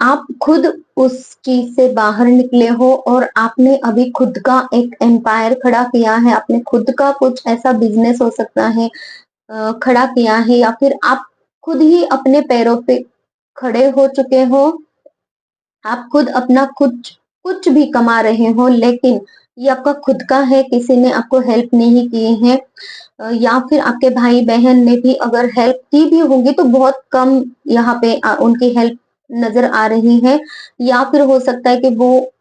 आप खुद उस चीज से बाहर निकले हो और आपने अभी खुद का एक एम्पायर खड़ा किया है, आपने खुद का कुछ ऐसा बिजनेस हो सकता है खड़ा किया है, या फिर आप खुद ही अपने पैरों पे खड़े हो चुके हो, आप खुद अपना कुछ कुछ भी कमा रहे हो, लेकिन ये आपका खुद का है, किसी ने आपको हेल्प नहीं की है, या फिर आपके भाई बहन ने भी अगर हेल्प की भी होगी तो बहुत कम यहाँ पे उनकी हेल्प नजर आ रही है, या फिर हो सकता है कि वो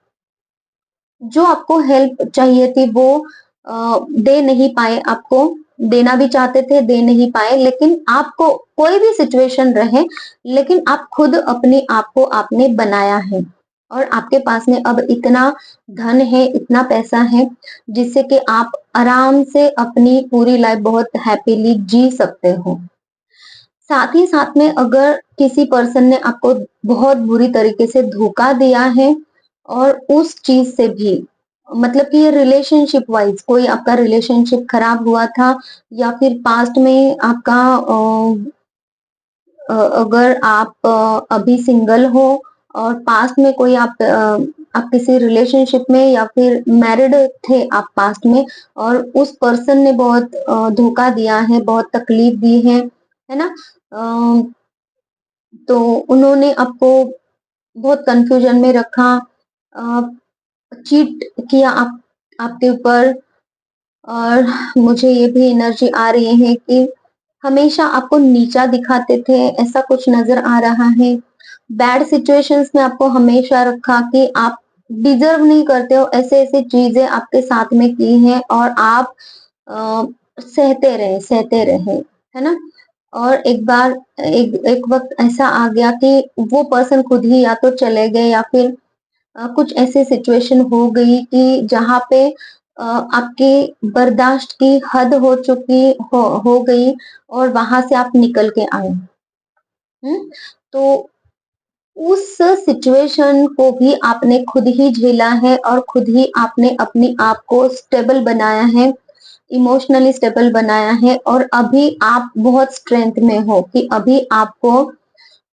जो आपको हेल्प चाहिए थी वो दे नहीं पाए आपको, देना भी चाहते थे दे नहीं पाए, लेकिन आपको कोई भी सिचुएशन रहे, लेकिन आप खुद अपने आप को आपने बनाया है, और आपके पास में अब इतना धन है, इतना पैसा है, जिससे कि आप आराम से अपनी पूरी लाइफ बहुत हैप्पीली जी सकते हो। साथ ही साथ में अगर किसी पर्सन ने आपको बहुत बुरी तरीके से धोखा दिया है, और उस चीज से भी, मतलब कि ये रिलेशनशिप वाइज कोई आपका रिलेशनशिप खराब हुआ था, या फिर पास्ट में आपका अगर आप अभी सिंगल हो और पास्ट में कोई आप किसी रिलेशनशिप में या फिर मैरिड थे आप पास्ट में, और उस पर्सन ने बहुत धोखा दिया है, बहुत तकलीफ दी है ना? तो उन्होंने आपको बहुत कंफ्यूजन में रखा, चीट किया आपके ऊपर, और मुझे ये भी एनर्जी आ रही है कि हमेशा आपको नीचा दिखाते थे, ऐसा कुछ नजर आ रहा है। बैड सिचुएशंस में आपको हमेशा रखा कि आप डिजर्व नहीं करते हो, ऐसे ऐसे चीजें आपके साथ में की हैं, और आप अ, सहते रहे, है ना? और एक बार एक एक वक्त ऐसा आ गया कि वो पर्सन खुद ही या तो चले गए, या फिर कुछ ऐसी सिचुएशन हो गई कि जहाँ पे आपकी बर्दाश्त की हद हो गई, और वहां से आप निकल के आए। तो उस सिचुएशन को भी आपने खुद ही झेला है, और खुद ही आपने अपनी आप को स्टेबल बनाया है, इमोशनली स्टेबल बनाया है, और अभी आप बहुत स्ट्रेंथ में हो कि अभी आपको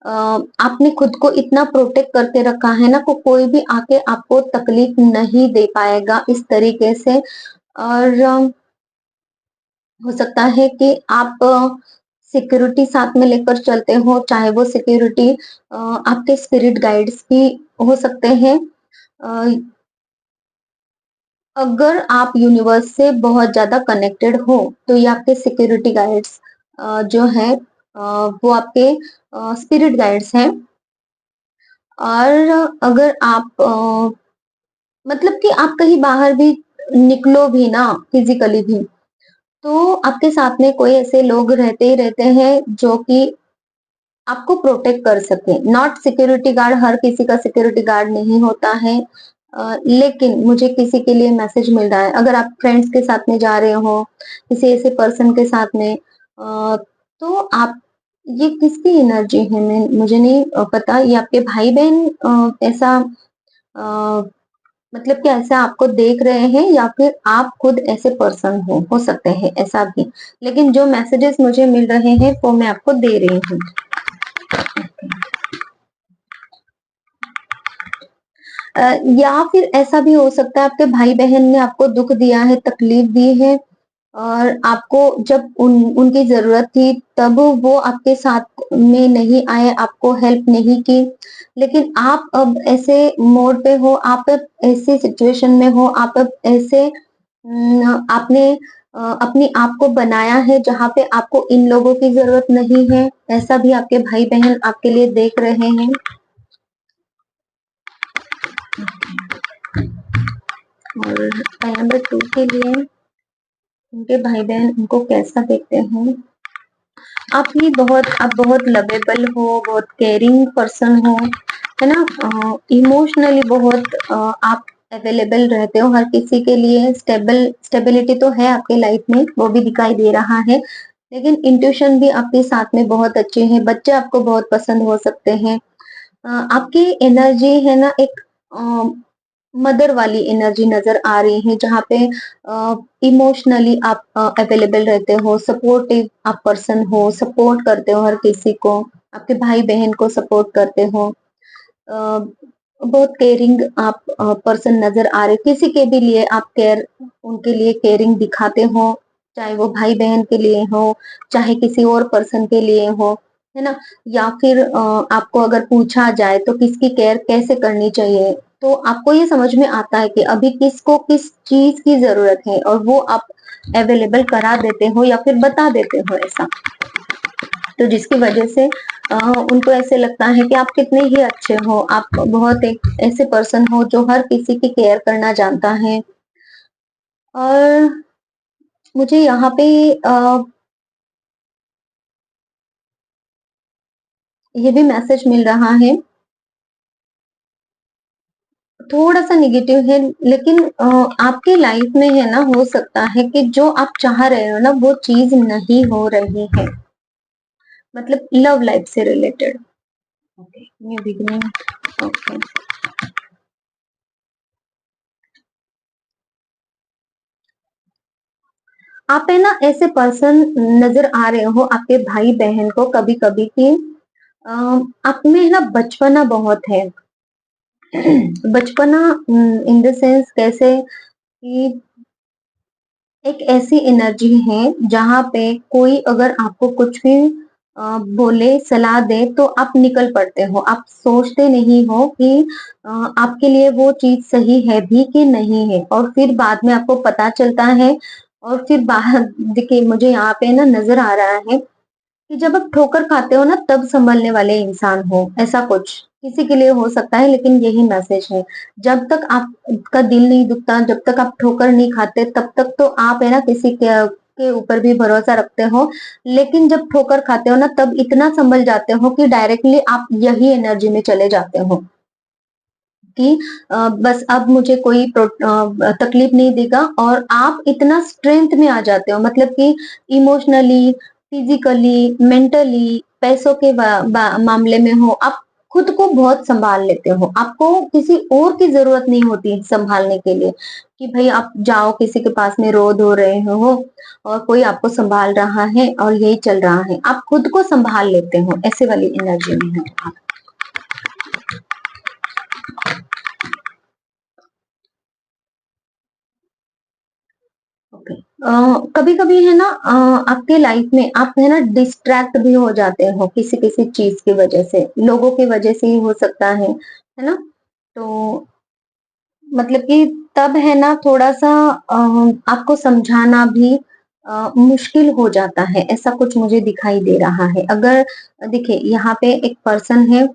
आपने खुद को इतना प्रोटेक्ट करके रखा है ना, को कोई भी आके आपको तकलीफ नहीं दे पाएगा इस तरीके से। और हो सकता है कि आप सिक्योरिटी साथ में लेकर चलते हो, चाहे वो सिक्योरिटी आपके स्पिरिट गाइड्स भी हो सकते हैं। अ, अगर आप यूनिवर्स से बहुत ज्यादा कनेक्टेड हो, तो ये आपके सिक्योरिटी गाइड्स जो है वो आपके स्पिरिट गाइड्स हैं। और अगर आप मतलब कि आप कहीं बाहर भी निकलो भी ना, फिजिकली भी, तो आपके साथ में कोई ऐसे लोग रहते ही रहते हैं जो कि आपको प्रोटेक्ट कर सके। नॉट सिक्योरिटी गार्ड, हर किसी का सिक्योरिटी गार्ड नहीं होता है, लेकिन मुझे किसी के लिए मैसेज मिल रहा है, अगर आप फ्रेंड्स के साथ में जा रहे हो, किसी ऐसे पर्सन के साथ में, तो आप, ये किसकी एनर्जी है, मैं मुझे नहीं पता, ये आपके भाई बहन ऐसा मतलब कि ऐसा आपको देख रहे हैं, या फिर आप खुद ऐसे पर्सन हो सकते हैं ऐसा भी, लेकिन जो मैसेजेस मुझे मिल रहे हैं वो मैं आपको दे रही हूँ। या फिर ऐसा भी हो सकता है आपके भाई बहन ने आपको दुख दिया है, तकलीफ दी है, और आपको जब उनकी ज़रूरत थी तब वो आपके साथ में नहीं आए, आपको हेल्प नहीं की। लेकिन आप अब ऐसे मोड़ पे हो, आप अब ऐसी सिचुएशन में हो, आप अब ऐसे आपने अपने आप को बनाया है जहाँ पे आपको इन लोगों की ज़रूरत नहीं है, ऐसा भी आपके भाई-बहन आपके लिए देख रहे हैं। और नंबर 2 के लिए उनके भाई-बहन उनको कैसा देखते हैं? आप बहुत लवेबल हो, बहुत केयरिंग पर्सन हो, है ना? इमोशनली बहुत आप अवेलेबल रहते हो हर किसी के लिए, स्टेबिलिटी तो है आपके लाइफ में, वो भी दिखाई दे रहा है। लेकिन इंट्यूशन भी आपके साथ में बहुत अच्छे हैं, बच्चे आपको बहुत पसंद हो सकते हैं। आपकी एनर्जी है ना एक मदर वाली एनर्जी नजर आ रही है जहाँ पे इमोशनली आप अवेलेबल रहते हो, सपोर्टिव आप पर्सन हो, सपोर्ट करते हो हर किसी को, आपके भाई बहन को सपोर्ट करते हो। अ, बहुत केयरिंग आप पर्सन नजर आ रहे, किसी के भी लिए आप केयर उनके लिए केयरिंग दिखाते हो, चाहे वो भाई बहन के लिए हो, चाहे किसी और पर्सन के लिए हो, है ना? या फिर आपको अगर पूछा जाए तो किसकी केयर कैसे करनी चाहिए, तो आपको ये समझ में आता है कि अभी किसको किस चीज की जरूरत है और वो आप अवेलेबल करा देते हो या फिर बता देते हो ऐसा। तो जिसकी वजह से उनको ऐसे लगता है कि आप कितने ही अच्छे हो, आप बहुत एक ऐसे पर्सन हो जो हर किसी की केयर करना जानता है। और मुझे यहाँ पे ये भी मैसेज मिल रहा है, थोड़ा-सा नेगेटिव है, लेकिन आपकी लाइफ में है ना हो सकता है कि जो आप चाह रहे हो ना वो चीज़ नहीं हो रही है, मतलब लव लाइफ से related. Okay, new beginning. Okay. आप है ना ऐसे पर्सन नज़र आ रहे हो आपके भाई-बहन को कभी-कभी कि अ, आप में है ना बचपना बहुत है। बचपना इन द सेंस कैसे कि एक ऐसी एनर्जी है जहाँ पे कोई अगर आपको कुछ भी बोले, सलाह दे तो आप निकल पड़ते हो। आप सोचते नहीं हो कि आपके लिए वो चीज़ सही है भी कि नहीं है, और फिर बाद में आपको पता चलता है। और फिर बाहर देखिए मुझे यहाँ पे ना नज़र आ रहा है कि जब आप ठोकर खाते हो ना तब संभलने वाले इंसान हो, ऐसा कुछ किसी के लिए हो सकता है, लेकिन यही मैसेज है। जब तक आपका दिल नहीं दुखता, जब तक आप ठोकर नहीं खाते, तब तक तो आप है ना किसी के ऊपर भी भरोसा रखते हो। लेकिन जब ठोकर खाते हो ना तब इतना संभल जाते हो कि डायरेक्टली आप यही एनर्जी में चले जाते हो कि बस अब मुझे कोई तकलीफ नहीं देगा, और आप इतना स्ट्रेंथ में आ जाते हो, मतलब कि इमोशनली, फिजिकली, मेंटली, पैसों के मामले में हो, आप खुद को बहुत संभाल लेते हो, आपको किसी और की जरूरत नहीं होती संभालने के लिए कि भाई आप जाओ किसी के पास में रो धो रहे हो और कोई आपको संभाल रहा है और यही चल रहा है, आप खुद को संभाल लेते हो, ऐसे वाली एनर्जी में हो आप। ओके। कभी-कभी है ना आपके लाइफ में आप है ना डिस्ट्रैक्ट भी हो जाते हो किसी-किसी चीज़ की वजह से, लोगों की वजह से ही हो सकता है ना? तो मतलब कि तब है ना थोड़ा-सा आपको समझाना भी मुश्किल हो जाता है, ऐसा कुछ मुझे दिखाई दे रहा है। अगर देखिए यहाँ पे एक पर्सन है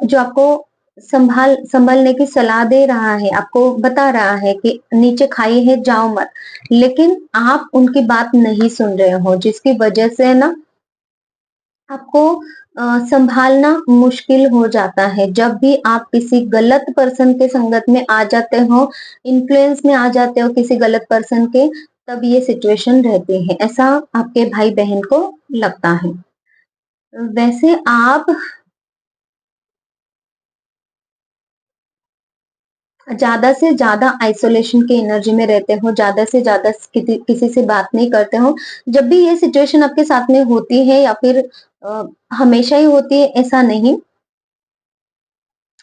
जो आपको संभलने की सलाह दे रहा है, आपको बता रहा है कि नीचे खाई है जाओ मत, लेकिन आप उनकी बात नहीं सुन रहे हो, जिसकी वजह से ना आपको संभालना मुश्किल हो जाता है। जब भी आप किसी गलत पर्सन के संगत में आ जाते हो, इन्फ्लुएंस में आ जाते हो किसी गलत पर्सन के, तब ये सिचुएशन रहती है, ऐसा आपके भाई-बहन को लगता है। वैसे आप ज़्यादा से ज़्यादा आइसोलेशन की एनर्जी में रहते हो, ज़्यादा से ज़्यादा किसी किसी से बात नहीं करते हो। जब भी ये सिचुएशन आपके साथ में होती है या फिर हमेशा ही होती है ऐसा नहीं,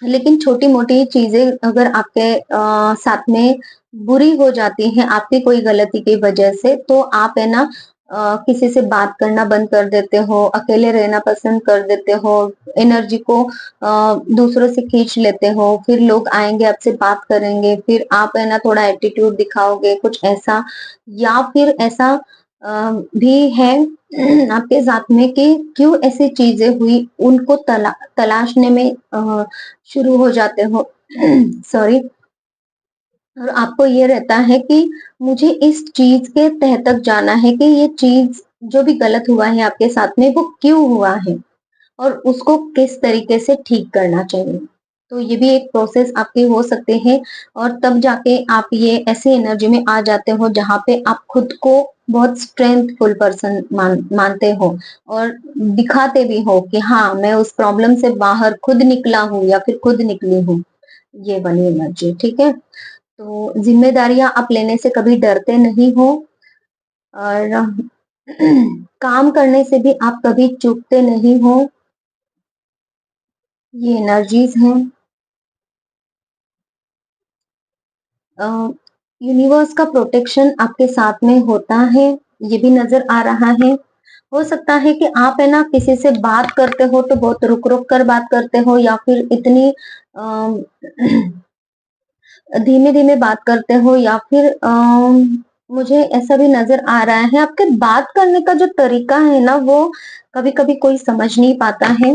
लेकिन छोटी-मोटी चीज़ें अगर आपके साथ में बुरी हो जाती हैं आपकी कोई गलती की वजह से, तो आप है ना किसी से बात करना बंद कर देते हो, अकेले रहना पसंद कर देते हो, एनर्जी को दूसरों से खींच लेते हो, फिर लोग आएँगे आपसे बात करेंगे, फिर आप है ना थोड़ा एटीट्यूड दिखाओगे, कुछ ऐसा या फिर ऐसा भी है आपके साथ में कि क्यों ऐसी चीज़ें हुई, उनको तलाशने में शुरू हो जाते हो सॉरी और आपको ये रहता है कि मुझे इस चीज़ के तह तक जाना है कि ये चीज़ जो भी गलत हुआ है आपके साथ में वो क्यों हुआ है और उसको किस तरीके से ठीक करना चाहिए। तो ये भी एक प्रोसेस आपकी हो सकते हैं और तब जाके आप ये ऐसी एनर्जी में आ जाते हो जहाँ पे आप खुद को बहुत स्ट्रेंथफुल पर्सन मानते हो और दिखाते भी हो कि हाँ, मैं उस प्रॉब्लम से बाहर खुद निकला हूँ या फिर खुद निकली हूँ। ये वाली एनर्जी, ठीक है? तो ज़िम्मेदारियाँ आप लेने से कभी डरते नहीं हो और काम करने से भी आप कभी चूकते नहीं हो। ये एनर्जीज़ हैं। अ, यूनिवर्स का प्रोटेक्शन आपके साथ में होता है, ये भी नज़र आ रहा है। हो सकता है कि आप है ना किसी से बात करते हो तो बहुत रुक-रुक कर बात करते हो या फिर इतनी अ, धीमे-धीमे बात करते हो या फिर मुझे ऐसा भी नज़र आ रहा है आपके बात करने का जो तरीका है ना वो कभी-कभी कोई समझ नहीं पाता है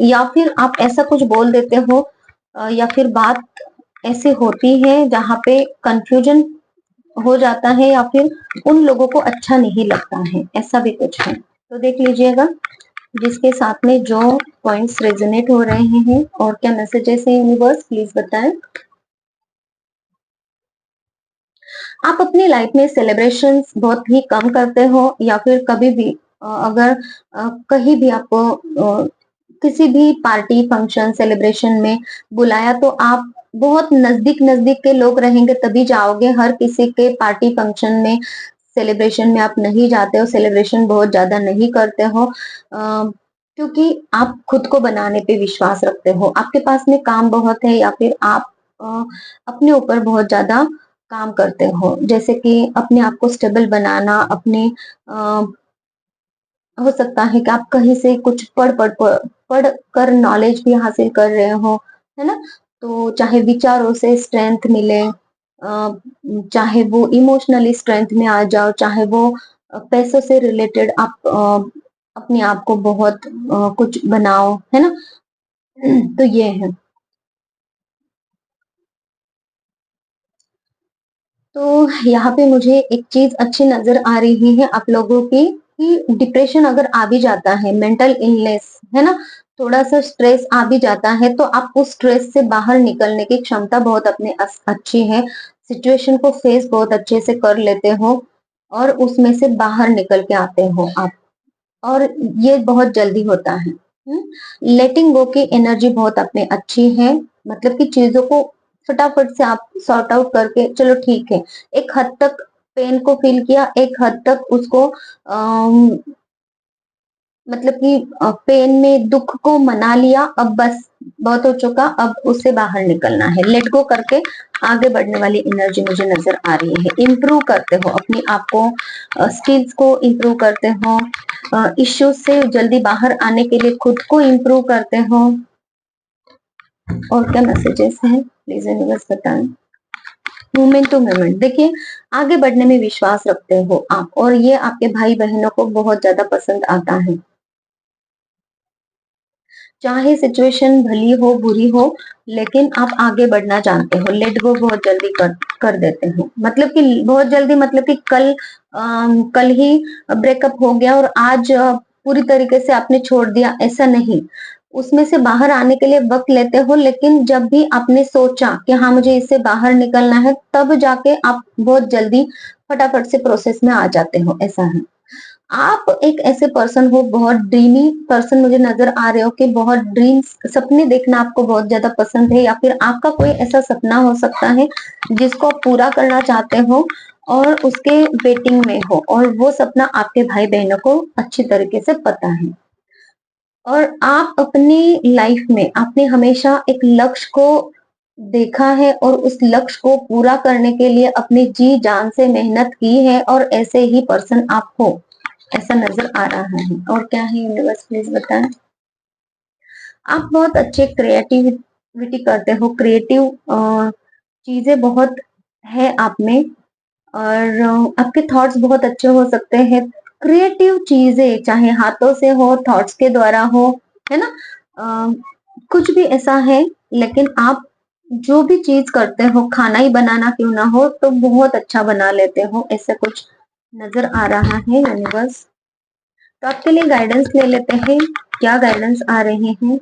या फिर आप ऐसा कुछ बोल देते हो या फिर बात ऐसी होती है जहाँ पे कन्फ्यूजन हो जाता है या फिर उन लोगों को अच्छा नहीं लगता है, ऐसा भी कुछ है। तो देख लीजिएगा जिसके साथ में जो पॉइंट्स रेजोनेट हो रहे हैं और क्या मैसेजेस हैं यूनिवर्स प्लीज बताएं। आप अपनी लाइफ में सेलिब्रेशंस बहुत ही कम करते हो या फिर कभी भी अगर कहीं भी आपको किसी भी पार्टी फंक्शन सेलिब्रेशन में बुलाया तो आप बहुत नजदीक नजदीक के लोग रहेंगे तभी जाओगे, हर किसी के पार्टी फंक्शन में सेलिब्रेशन में आप नहीं जाते हो, सेलिब्रेशन बहुत ज्यादा नहीं करते हो क्योंकि आप खुद को बनाने पे विश्वास रखते हो, आपके पास में काम बहुत है या फिर आप अ, अपने ऊपर बहुत ज्यादा काम करते हो, जैसे कि अपने आप को स्टेबल बनाना, अपने हो सकता है कि आप कहीं से कुछ पढ़ कर नॉलेज भी हासिल कर रहे हो, है ना? तो चाहे विचारों से स्ट्रेंथ मिले, चाहे वो इमोशनली स्ट्रेंथ में आ जाओ, चाहे वो पैसों से रिलेटेड आप अपने आप को बहुत कुछ बनाओ, है ना? तो ये है। तो यहाँ पे मुझे एक चीज अच्छी नजर आ रही है आप लोगों की कि डिप्रेशन अगर आ भी जाता है, मेंटल इलनेस है ना, थोड़ा सा स्ट्रेस आ भी जाता है तो आप उस स्ट्रेस से बाहर निकलने की क्षमता बहुत अपने अच्छी है, सिचुएशन को फेस बहुत अच्छे से कर लेते हो और उसमें से बाहर निकल के आते हो आप और ये बहुत जल्दी होता है। लेटिंग गो की एनर्जी बहुत अपने अच्छी है, मतलब कि चीजों को फटाफट से आप सॉर्ट आउट करके चलो ठीक है, एक हद तक पेन को फील किया, एक हद तक उसको मतलब कि पेन में दुख को मना लिया, अब बस बहुत हो चुका, अब उससे बाहर निकलना है, लेट गो करके आगे बढ़ने वाली एनर्जी मुझे नजर आ रही है। इम्प्रूव करते हो अपने आप को, स्किल्स को इम्प्रूव करते हो, इश्यूज से जल्दी बाहर आने के लिए खुद को इम्प्रूव करते हो। और क्या मैसेजेस हैं प्लीज यूनिवर्स बताएं। मूवमेंट टू मूवमेंट, देखिए आगे बढ़ने में विश्वास रखते हो आप और ये आपके भाई बहनों को बहुत ज्यादा पसंद आता है, चाहे सिचुएशन भली हो बुरी हो लेकिन आप आगे बढ़ना जानते हो, लेट गो बहुत जल्दी कर देते हो, मतलब कि बहुत जल्दी मतलब कि कल ही ब्रेकअप हो गया और आज पूरी तरीके से आपने छोड़ दिया, ऐसा नहीं, उसमें से बाहर आने के लिए वक्त लेते हो लेकिन जब भी आपने सोचा कि हाँ मुझे इससे बाहर निकलना है तब जाके आप बहुत जल्दी फटाफट से प्रोसेस में आ जाते हो, ऐसा है। आप एक ऐसे पर्सन हो, बहुत ड्रीमी पर्सन मुझे नजर आ रहे हो कि बहुत ड्रीम्स सपने देखना आपको बहुत ज्यादा पसंद है या फिर आपका कोई ऐसा सपना हो सकता है जिसको आप पूरा करना चाहते हो और उसके वेटिंग में हो और वो सपना आपके भाई बहनों को अच्छी तरीके से पता है और आप अपनी लाइफ में आपने हमेशा एक लक्ष्य को देखा है और उस लक्ष्य को पूरा करने के लिए अपनी जी जान से मेहनत की है और ऐसे ही पर्सन आप हो, ऐसा नजर आ रहा है। और क्या है यूनिवर्स, प्लीज बताएं। आप बहुत अच्छे क्रिएटिविटी करते हो, क्रिएटिव चीजें बहुत है आप में, और आपके थॉट्स बहुत अच्छे हो सकते हैं। क्रिएटिव चीजें चाहे हाथों से हो, थॉट्स के द्वारा हो, है ना, कुछ भी ऐसा है, लेकिन आप जो भी चीज करते हो, खाना ही बनाना क्यों ना हो, तो बहुत अच्छा बना लेते हो, ऐसे कुछ नजर आ रहा है यूनिवर्स। तो आपके लिए गाइडेंस ले लेते हैं, क्या गाइडेंस आ रहे हैं।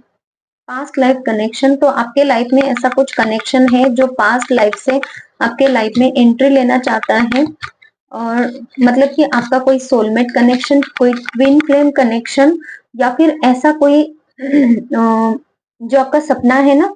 पास्ट लाइफ कनेक्शन, तो आपके लाइफ में ऐसा कुछ कनेक्शन है जो पास्ट लाइफ से आपके लाइफ में एंट्री लेना चाहता है, और मतलब कि आपका कोई सोलमेट कनेक्शन, कोई ट्विन फ्लेम कनेक्शन, या फिर ऐसा कोई जो आपका सपना है ना,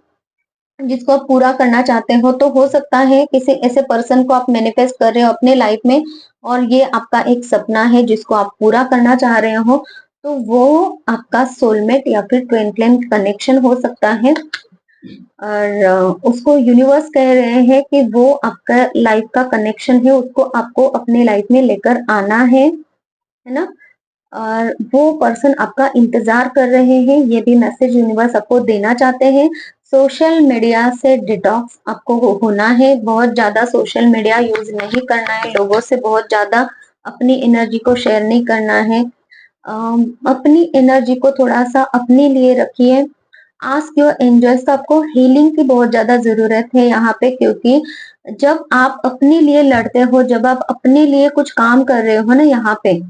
जिसको आप पूरा करना चाहते हो, तो हो सकता है किसी ऐसे पर्सन को आप मैनिफेस्ट कर रहे हो अपने लाइफ में, और ये आपका एक सपना है जिसको आप पूरा करना चाह रहे हो, तो वो आपका सोलमेट या फिर ट्विन फ्लेम कनेक्शन हो सकता है। और उसको यूनिवर्स कह रहे हैं कि वो आपका लाइफ का कनेक्शन है, उसको आपको अपने लाइफ में लेकर आना है ना। और वो पर्सन आपका इंतजार कर रहे हैं, ये भी मैसेज यूनिवर्स आपको देना चाहते हैं। सोशल मीडिया से डिटॉक्स आपको होना है, बहुत ज्यादा सोशल मीडिया यूज नहीं करना है, लोगों से बहुत ज्यादा अपनी एनर्जी को शेयर नहीं करना है। अपनी एनर्जी को थोड़ा सा अपने लिए रखिए। आस्क योर एंजल्स, तो आपको हीलिंग की बहुत ज्यादा जरूरत है यहाँ पे, क्योंकि जब आप अपने लिए लड़ते हो, जब आप अपने लिए कुछ काम कर रहे हो ना, यहाँ पे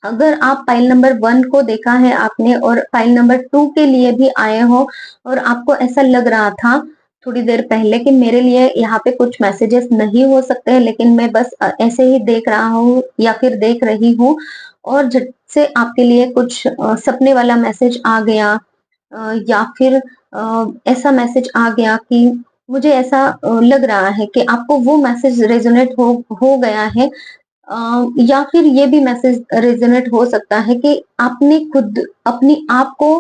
अगर आप फाइल नंबर 1 को देखा है आपने और फाइल नंबर 2 के लिए भी आए हो, और आपको ऐसा लग रहा था थोड़ी देर पहले कि मेरे लिए यहाँ पे कुछ मैसेजेस नहीं हो सकते हैं, लेकिन मैं बस ऐसे ही देख रहा हूँ या फिर देख रही हूँ, और झट से आपके लिए कुछ सपने वाला मैसेज आ गया, या फिर ऐसा मैसेज आ गया कि मुझे ऐसा लग रहा है कि आपको वो मैसेज रेजोनेट हो गया है, या फिर ये भी मैसेज रेजोनेट हो सकता है कि आपने खुद अपनी आप को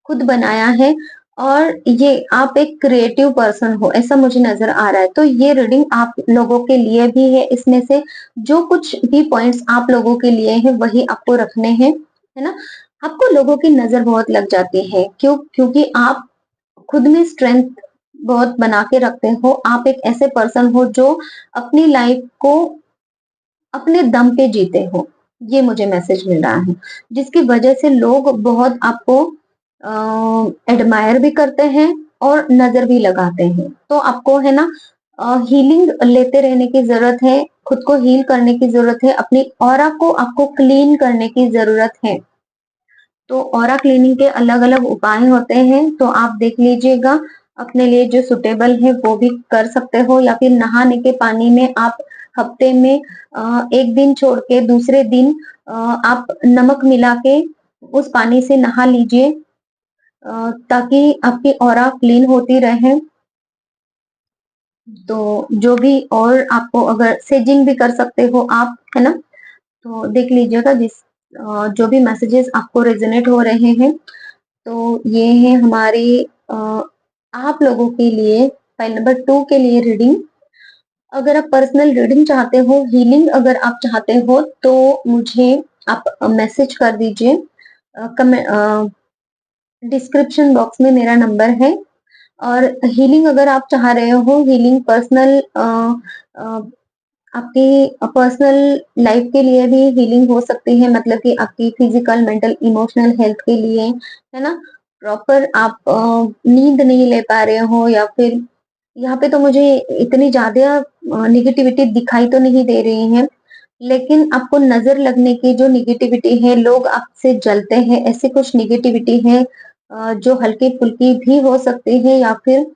खुद बनाया है, और ये आप एक क्रिएटिव पर्सन हो, ऐसा मुझे नजर आ रहा है। तो ये रीडिंग आप लोगों के लिए भी है, इसमें से जो कुछ भी पॉइंट्स आप लोगों के लिए हैं वही आपको रखने हैं, है ना। आपको लोगों की नजर बहुत लग जाती है, क्योंकि आप खुद में स्ट्रेंथ बहुत बना के रखते हो, आप एक ऐसे पर्सन हो जो अपनी लाइफ को अपने दम पे जीते हो, ये मुझे मैसेज मिल रहा है, जिसकी वजह से लोग बहुत आपको एडमायर भी करते हैं और नजर भी लगाते हैं। तो आपको है ना हीलिंग लेते रहने की जरूरत है, खुद को हील करने की जरूरत है, अपनी ऑरा को आपको क्लीन करने की जरूरत है। तो ऑरा क्लीनिंग के अलग अलग उपाय होते हैं, तो आप देख लीजिएगा अपने लिए जो सुटेबल है वो भी कर सकते हो, या फिर नहाने के पानी में आप हफ्ते में एक दिन छोड़ के दूसरे दिन आप नमक मिला के उस पानी से नहा लीजिए, ताकि आपकी ऑरा क्लीन होती रहे। तो जो भी, और आपको अगर सेजिंग भी कर सकते हो आप, है ना। तो देख लीजिएगा जो भी मैसेजेस आपको रेजोनेट हो रहे हैं। तो ये है हमारी आप लोगों के लिए फाइल नंबर 2 के लिए रीडिंग। अगर आप पर्सनल रीडिंग चाहते हो, हीलिंग अगर आप चाहते हो, तो मुझे आप मैसेज कर दीजिए। डिस्क्रिप्शन बॉक्स में मेरा नंबर है। और हीलिंग अगर आप चाह रहे हो, हीलिंग पर्सनल आपकी पर्सनल लाइफ के लिए भी हीलिंग हो सकती है, मतलब कि आपकी फिजिकल, मेंटल, इमोशनल हेल्थ के लिए, है ना। प्रॉपर आप नींद नहीं ले पा रहे हो, या फिर यहाँ पे तो मुझे इतनी ज्यादा निगेटिविटी दिखाई तो नहीं दे रही है, लेकिन आपको नजर लगने की जो निगेटिविटी है, लोग आपसे जलते हैं, ऐसी कुछ निगेटिविटी है जो हल्की फुल्की भी हो सकती है, या फिर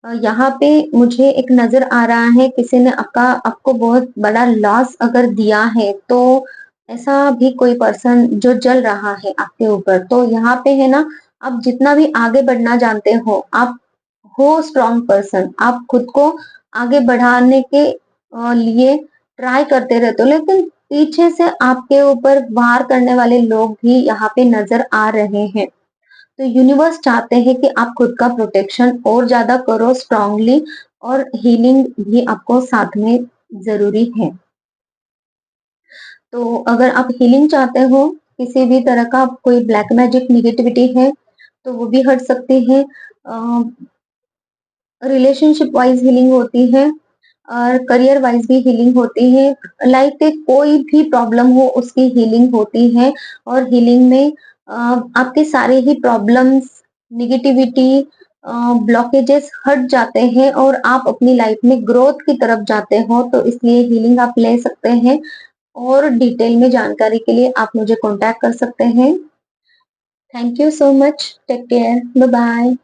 यहाँ पे मुझे एक नजर आ रहा है किसी ने आपको बहुत बड़ा लॉस अगर दिया है, तो ऐसा भी कोई पर्सन जो जल रहा है आपके ऊपर। तो यहाँ पे है ना, आप जितना भी आगे बढ़ना जानते हो, आप हो स्ट्रॉन्ग पर्सन, आप खुद को आगे बढ़ाने के लिए ट्राई करते रहते हो, लेकिन पीछे से आपके ऊपर वार करने वाले लोग भी यहाँ पे नजर आ रहे हैं। तो यूनिवर्स चाहते हैं कि आप खुद का प्रोटेक्शन और ज्यादा करो स्ट्रांगली, और हीलिंग भी आपको साथ में जरूरी है। तो अगर आप हीलिंग चाहते हो, किसी भी तरह का कोई ब्लैक मैजिक नेगेटिविटी है, तो वो भी हट सकती है। रिलेशनशिप वाइज हीलिंग होती है और करियर वाइज भी हीलिंग होती है। लाइफ के कोई भी प्रॉब्लम हो उसकी हीलिंग होती है, और हीलिंग में आपके सारे ही प्रॉब्लम्स, निगेटिविटी, ब्लॉकेजेस हट जाते हैं और आप अपनी लाइफ में ग्रोथ की तरफ जाते हो। तो इसलिए हीलिंग आप ले सकते हैं, और डिटेल में जानकारी के लिए आप मुझे कांटेक्ट कर सकते हैं। Thank you so much. Take care. Bye bye.